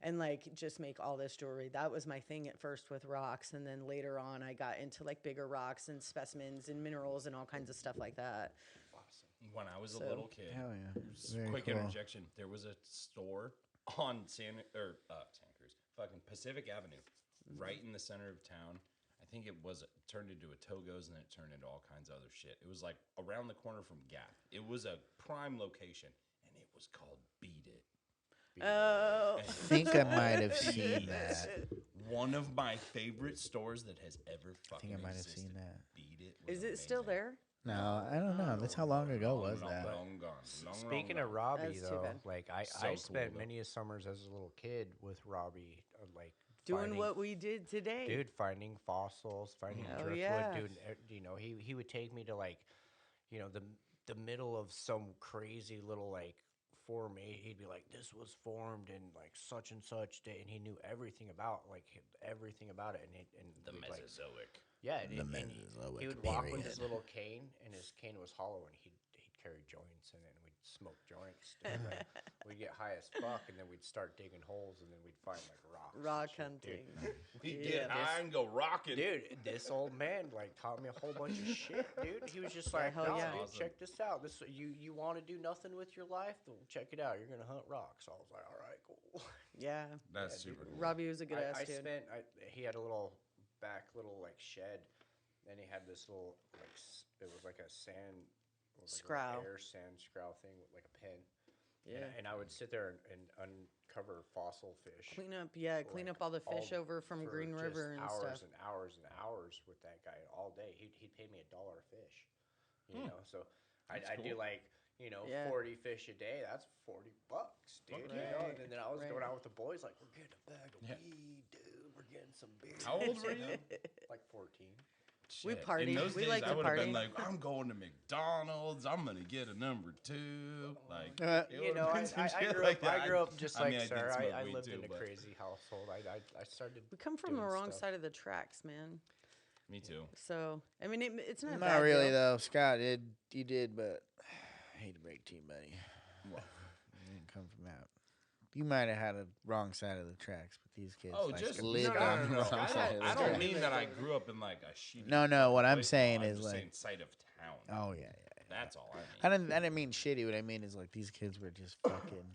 and like just make all this jewelry. That was my thing at first with rocks, and then later on, I got into like bigger rocks and specimens and minerals and all kinds of stuff like that. When I was a little kid, Hell yeah. Very quick cool. interjection. There was a store on Santa Cruz, fucking Pacific Avenue, right in the center of town. I think it turned into a Togo's and then it turned into all kinds of other shit. It was like around the corner from Gap. It was a prime location and it was called Beat It. Oh, I think I might have seen that. One of my favorite stores that has ever I fucking think I might have existed. seen that. Beat It. Was is it still amazing. there? No, I don't know. That's how long ago was Long, that? long gone. Long, Speaking long of gone. Robbie, That's too though, bad. like I So spent cool, though. many a summers as a little kid with Robbie, like Doing finding- what we did today. dude, finding fossils, finding Hell driftwood, yeah. dude. He would take me to like, the middle of some crazy little like formation. He'd be like, "This was formed in like such and such day," and he knew everything about everything about it. And The we'd, like, Mesozoic. yeah, The and Mesozoic he would walk with period. his little cane, and his cane was hollow, and he'd carry joints in it, and we'd smoke joints. Dude, like, we'd get high as fuck, and then we'd start digging holes, and then we'd find like rocks. and Rock shit, dude. hunting. We Yeah. get high and go rocking. Dude, this old man like taught me a whole bunch of shit, dude. He was just like, hell "No, yeah. dude, Awesome. check this out. This you want to do nothing with your life? Well, check it out. You're gonna hunt rocks." I was like, "All right, cool." Yeah. That's Yeah, dude. super cool. Robbie was a good ass I dude. he had a little like shed, and he had this little it was like a sand it was like a Scrow. air sand scrow thing with like a pen. Yeah. And I would sit there and uncover fossil fish. Clean up like, all the fish over from for Green just River and hours stuff. and hours and hours with that guy all day. He'd pay me $1 a fish, So That's I'd do cool. like Yeah. 40 fish a day. That's $40, dude. Right, And then I was going right. out with the boys like, we're getting a bag of Yeah. weed, dude. We're getting some beer. How old were you? Like 14. We Shit. partied. In those We days, like I to would have been party. like, I'm going to McDonald's. I'm gonna get a number 2. Like, it You know, would've been some I shit grew like up. I that. grew up just I like mean, I did Sarah. smoke I weed lived too, in a but- crazy household. I started. We come from the doing wrong stuff. side of the tracks, man. Me too. So I mean, it's not. a Not bad really deal. though. Scott you did, but I hate to break to you, buddy. What? You didn't come from that. You might have had a wrong side of the tracks, but these kids Oh, like, just lived no, on no, the no, wrong no. side of the I tracks. don't mean that I grew up in like a shitty. No, what I'm place. saying No, is, just like- saying side of town. Oh yeah. That's all I mean. I didn't mean shitty. What I mean is like these kids were just fucking.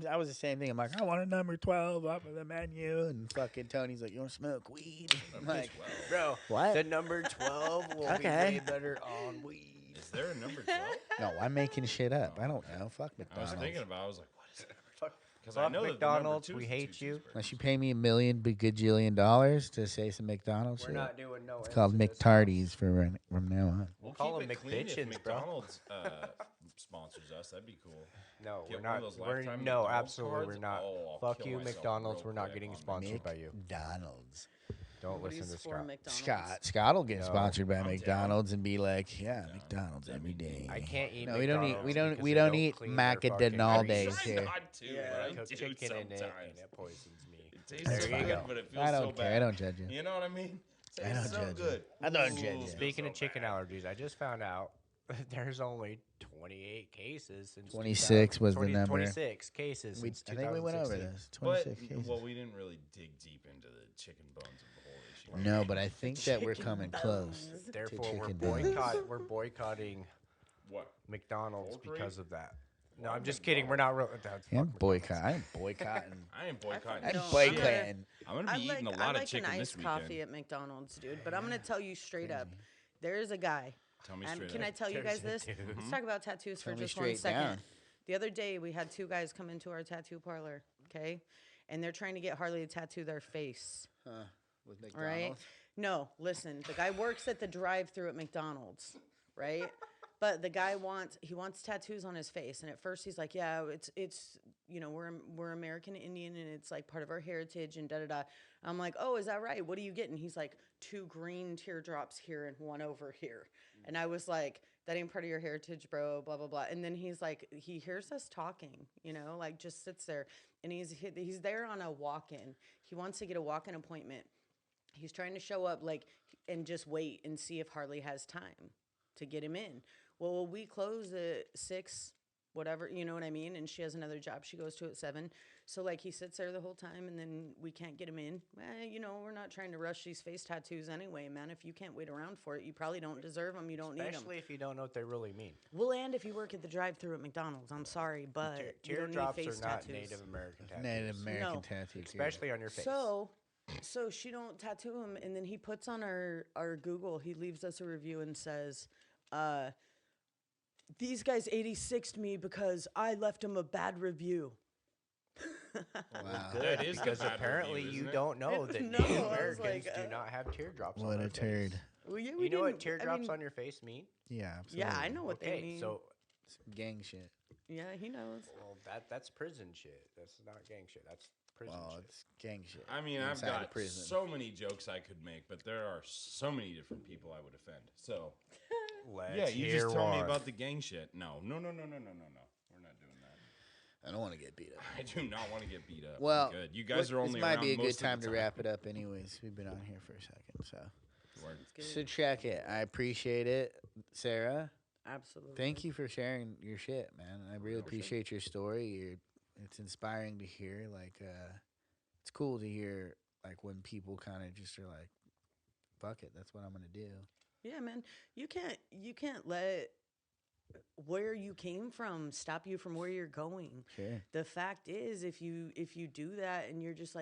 I was the same thing. I'm like, I want a number 12 off of the menu, and fucking Tony's like, you want to smoke weed? I'm like, Bro, What? the number 12 will be Okay. way better on weed. Is there a number 12? no, I'm making shit up. I don't know. Fuck I was McDonald's. thinking about. I was like, what is it? Fuck, Because fuck I know that the McDonald's, number 2 we is hate 2 you. cheeseburgers. Unless you pay me $1 million bajillion dollars to say some McDonald's We're shit. not doing no. It's called McTardies from now on. We'll call keep them it clean if McBitchins, bro. McDonald's sponsors us. That'd be cool. No, Get we're one of not. those We're, lifetime no, McDonald's absolutely, cards? we're not. Oh, I'll Fuck kill you, myself McDonald's. real We're not quick getting on sponsored by you. McDonald's. Don't Nobody's listen to for Scott. McDonald's. Scott will get No. sponsored by I'm down. McDonald's and be like, yeah, McDonald's every day. I can't eat. No, we don't eat. McDonald's We because don't they eat clean their fucking Macadonaldes grease. here. Not to, Yeah. but I Cook do chicken in it, sometimes. and it poisons me. It tastes There so you good, go. but it feels I so don't care. bad. I don't judge you. You know what I mean? It I don't tastes so judge you. good. I don't judge you. Speaking so of chicken bad. allergies, I just found out there's only 28 cases since 26 was the 20 number. 26 cases We, since I think we went over 2016. this. But 26 cases. well, we didn't really dig deep into the chicken bones of the whole issue. No, but I think that we're Chicken coming close. bones. to Therefore, chicken bones. we're boycotting What? McDonald's Poultry? because of that. No, Why I'm just kidding. We're not real. That's Yeah, I'm fuck boycotting. I'm boycotting. I ain't boycotting. I'm No, boycotting. I'm gonna I be eating like, a lot I of like chicken an this iced weekend. coffee at McDonald's, dude. But I'm gonna tell you straight up, there is a guy. Tell me And straight can up. I tell you There's guys a this? dude. Let's talk about tattoos Tell for me just one straight second. down. The other day, we had two guys come into our tattoo parlor, okay? And they're trying to get Harley to tattoo their face, With all right? McDonald's. No, listen, the guy works at the drive-thru at McDonald's, right? But the guy wants tattoos on his face, and at first he's like, "Yeah, it's we're American Indian, and it's like part of our heritage, and da da da." I'm like, "Oh, is that right? What are you getting?" He's like, 2 green teardrops here and 1 over here. And I was like, that ain't part of your heritage, bro, blah, blah, blah. And then he's like, he hears us talking, like just sits there. And he's there on a walk-in. He wants to get a walk-in appointment. He's trying to show up and just wait and see if Harley has time to get him in. Well, we close at 6, whatever, you know what I mean? And she has another job she goes to at 7. So, he sits there the whole time, and then we can't get him in. We're not trying to rush these face tattoos anyway, man. If you can't wait around for it, you probably don't deserve them. You don't need them. Especially if you don't know what they really mean. Well, and if you work at the drive-thru at McDonald's, I'm sorry, but you don't need Teardrops face are not tattoos. Native American tattoos. Native American No. tattoos. Especially on your face. So she don't tattoo him, and then he puts on our Google, he leaves us a review and says, these guys 86'd me because I left him a bad review. Wow. Good, That is the because bad apparently review, you isn't it? don't know that No, Native I was Americans like, do not have teardrops on What their a turd. face. Well, yeah, You know what teardrops on your face mean? Yeah, absolutely. Yeah, I know what they Okay, mean. so Gang shit. Yeah, he knows. well, that's prison shit. That's not gang shit. That's prison Well, shit. it's gang shit. I mean, I've inside a got prison. so many jokes I could make, but there are so many different people I would offend. So, Let's yeah, you hear just tell me one. about the gang shit. No. We're not doing that. I don't want to get beat up. I do not want to get beat up. Well, I'm good. You guys are only this might be a around good most of time the to wrap it up. Anyways, we've been on here for a second, so Word. so check it. I appreciate it, Sarah. Absolutely. Thank you for sharing your shit, man. I really appreciate your story. It's inspiring to hear. It's cool to hear when people kind of just are like, "Fuck it, that's what I'm gonna do." Yeah, man. You can't let where you came from stop you from where you're going. Sure. The fact is, if you do that and you're just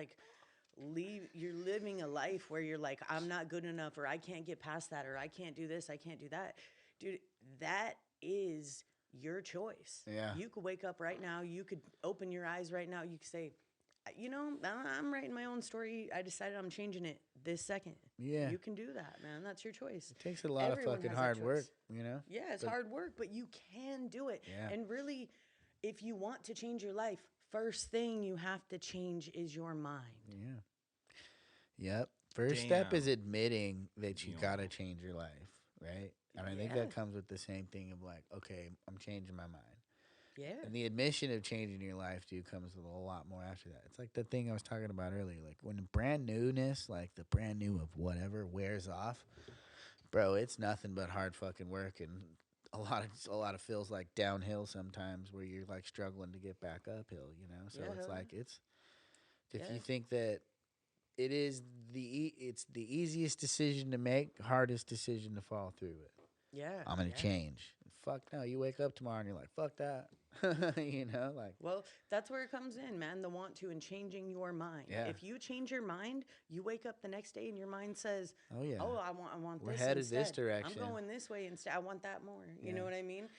you're living a life where you're like, I'm not good enough, or I can't get past that, or I can't do this, I can't do that. Dude, that is your choice. Yeah. You could wake up right now. You could open your eyes right now. You could say, I'm writing my own story. I decided I'm changing it this second. Yeah. You can do that, man. That's your choice. It takes a lot Everyone of fucking has that hard choice. work, Yeah, it's But- hard work, but you can do it. Yeah. And really, if you want to change your life, first thing you have to change is your mind. Yeah. Yep. First step is Damn. admitting that you Yeah. gotta change your life, right? And I think Yeah. that comes with the same thing of okay, I'm changing my mind. Yeah. And the admission of changing your life, dude, comes with a lot more after that. It's like the thing I was talking about earlier. When brand newness, the brand new of whatever, wears off, bro, it's nothing but hard fucking work and a lot of feels like downhill sometimes where you're struggling to get back uphill, So Yeah, it's hell yeah. it's if Yeah. you think that it's the easiest decision to make, hardest decision to follow through with. Yeah. I'm gonna yeah. change. Fuck no. You wake up tomorrow and you're like, fuck that. Well, that's where it comes in, man. The want to and changing your mind. Yeah. If you change your mind, you wake up the next day and your mind says, Oh yeah. "Oh, I want We're this headed instead. this direction." I'm going this way instead. I want that more." You know Yeah. what I mean?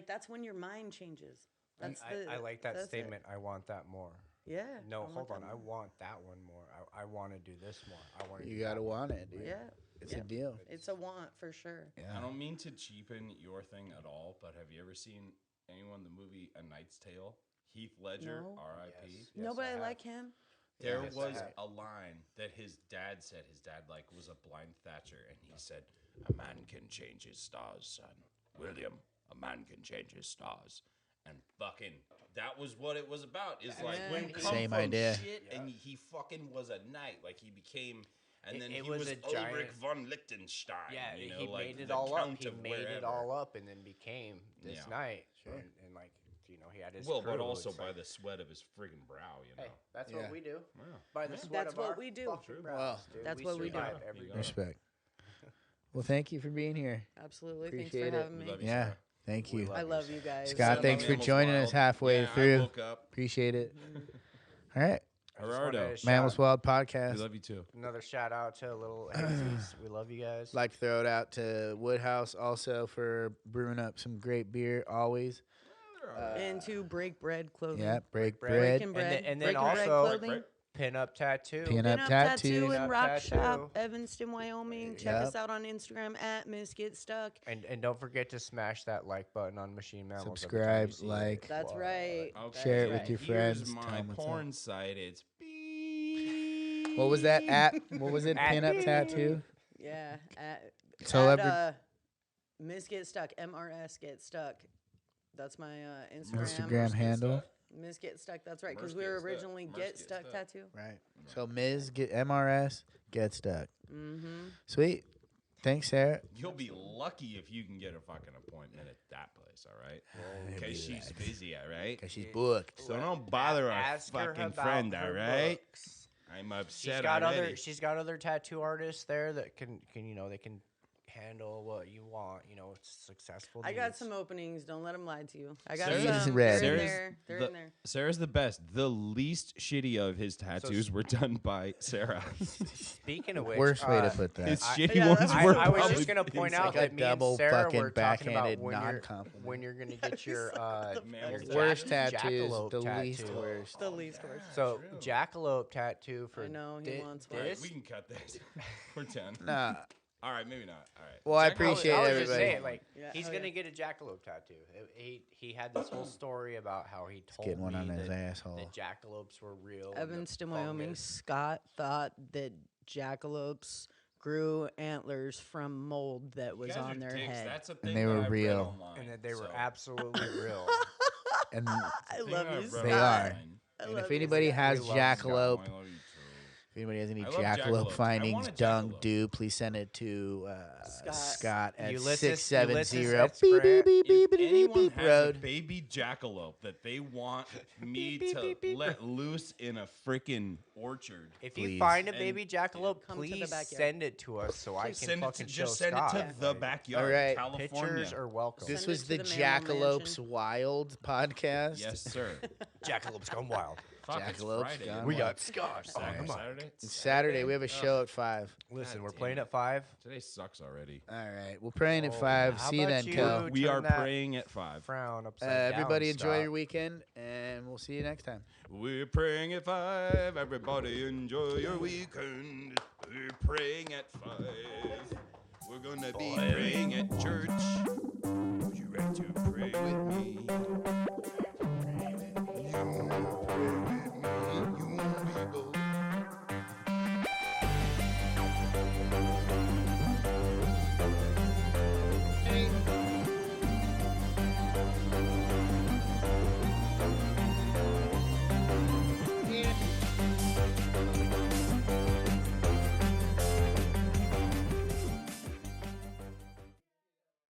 That's when your mind changes. That's I like that that's it. statement. I want that more. Yeah. No, I want hold on. that I more. want that one more. I want to do this more. I want to. You gotta want it, dude. Yeah. It's yeah. a deal. It's a want for sure. Yeah. I don't mean to cheapen your thing at all, but have you ever seen anyone the movie A Knight's Tale? Heath Ledger, No. R.I.P. Yes. No, but I I have. like him. There Yes, I was have. a line that his dad said. His dad was a blind thatcher, and he said, "A man can change his stars, son. William, a man can change his stars." And fucking, that was what it was about. Is when Yeah. come Same from idea. shit, Yeah. and he fucking was a knight. He became, and then It he was was a Ulrich giant- von Liechtenstein. Yeah, you know, he like made it the all up. Count He of made it wherever. all up, and then became this Yeah. knight. Sure. And he had his. Well, crew. but also It's by like, the sweat of his friggin' brow, you know. hey, that's Yeah. what we do. Yeah. By the Yeah. sweat That's of what our we do. fucking True. brows, Well, dude. that's what we do. survive There every you day. go. Respect. Well, thank you for being here. Absolutely. Appreciate Thanks it. for having We me. love you, Yeah. Sarah. Thank We you. love I you, love Sarah. you guys. Scott, Send thanks my for Mammals joining Wild. us halfway Yeah, through. I woke up. Appreciate it. All right. I just wanted Gerardo. to Mammals shout- Wild We Podcast. love you too. Another shout out to Little Hazies. We love you guys. Like to throw it out to Woodhouse also for brewing up some great beer always. And to Break Bread Clothing. Yeah, break Bread. bread. Breaking Bread. and then Breaking Bread also- Clothing. Pin up tattoo. Pin Pin up Up tattoos. Tattoo and Rock Tattoo. Shop, Evanston, Wyoming. Check Yep. us out on Instagram at Miss Get Stuck. And don't forget to smash that like button on Machine Mammals. every time Subscribe, you see it. like. That's What? right. Okay. Share it with right. your Here's friends. Tell my 'em what's up. porn site. It's beep. What was that at? What was it? At Pin up beep. tattoo. Yeah. So Ms. Get Stuck, MRS Get Stuck. That's my Instagram. Instagram handle. Ms. Get Stuck. That's right, because Mers we were Get Stuck. originally Mers Get Get Stuck Stuck. Tattoo. Right. So Ms. Get MRS get stuck. Mm-hmm. Sweet. Thanks, Sarah. You'll be lucky if you can get a fucking appointment at that place, all right? Maybe Because she's that. busy, all right? Cause she's booked. So don't bother our Ask her fucking about friend, her all right? books. I'm She's upset got already. other. She's got other tattoo artists there that can they can handle what you want. Successful. I got needs. some openings. Don't let them lie to you. I got Sarah's some. red. They're in Sarah's there. They're the- in there. Sarah's the best. The least shitty of his tattoos were done by Sarah. Speaking of which, Worst way to put that. His I- shitty Yeah, ones that's were I was probably just gonna point out like a that me and double Sarah fucking were talking about backhanded when you're non-compliment. gonna get your Mammals your Worst jack- tattoos, jackalope the tattoo. least worst. The least worst. So jackalope tattoo for I know, he wants one. All right, this. we can cut this. We're done. Nah. All right, maybe not. All right. Well, I Jack- appreciate I was everybody. just saying, like, Yeah, he's oh, gonna yeah. get a jackalope tattoo. He had this whole story about how he told Getting one me on his that, asshole. that jackalopes were real. and the Evanston, Wyoming. fungus- Scott thought that jackalopes grew antlers from mold that You was guys are on their dicks. head. That's a thing they that were I've read real. online, and that they were so- absolutely real. And I Thing love that you, I've read Scott. They are. online. I and love if you, anybody Scott. has We love jackalope, I love you too. if anybody has any I love jackalope jackalope. I findings, want a dung jackalope. do, please send it to Scott at Ulysses- 670 Ulysses at beep, beep, beep, If beep, beep, anyone beep, has a road. baby jackalope that they want me beep, to beep, beep. let loose in a freaking orchard, If Please. you find a And- baby jackalope, Come to the please backyard. send it to us so I can send it fucking to, show just send Scott. it to the Like, backyard, All right. California. Pictures are welcome. This Send was it the to the Mammal Jackalopes Mansion. Wild podcast. Yes, sir. Jackalopes gone wild. Fuck, it's Jackalope's Friday. gone We wild. got Scott. Oh, Saturday. come on. Saturday? It's Saturday. We have a show at 5. Listen, God we're damn playing it. at 5. Today sucks already. All right. We're praying at Oh, 5. how See you about then, you? Co. We turn are that praying at 5. Frown upside down. Everybody enjoy Scott. your weekend, and we'll see you next time. We're praying at 5. Everybody enjoy your weekend. We're praying at 5. We're gonna be praying at church. Would you like to pray with me?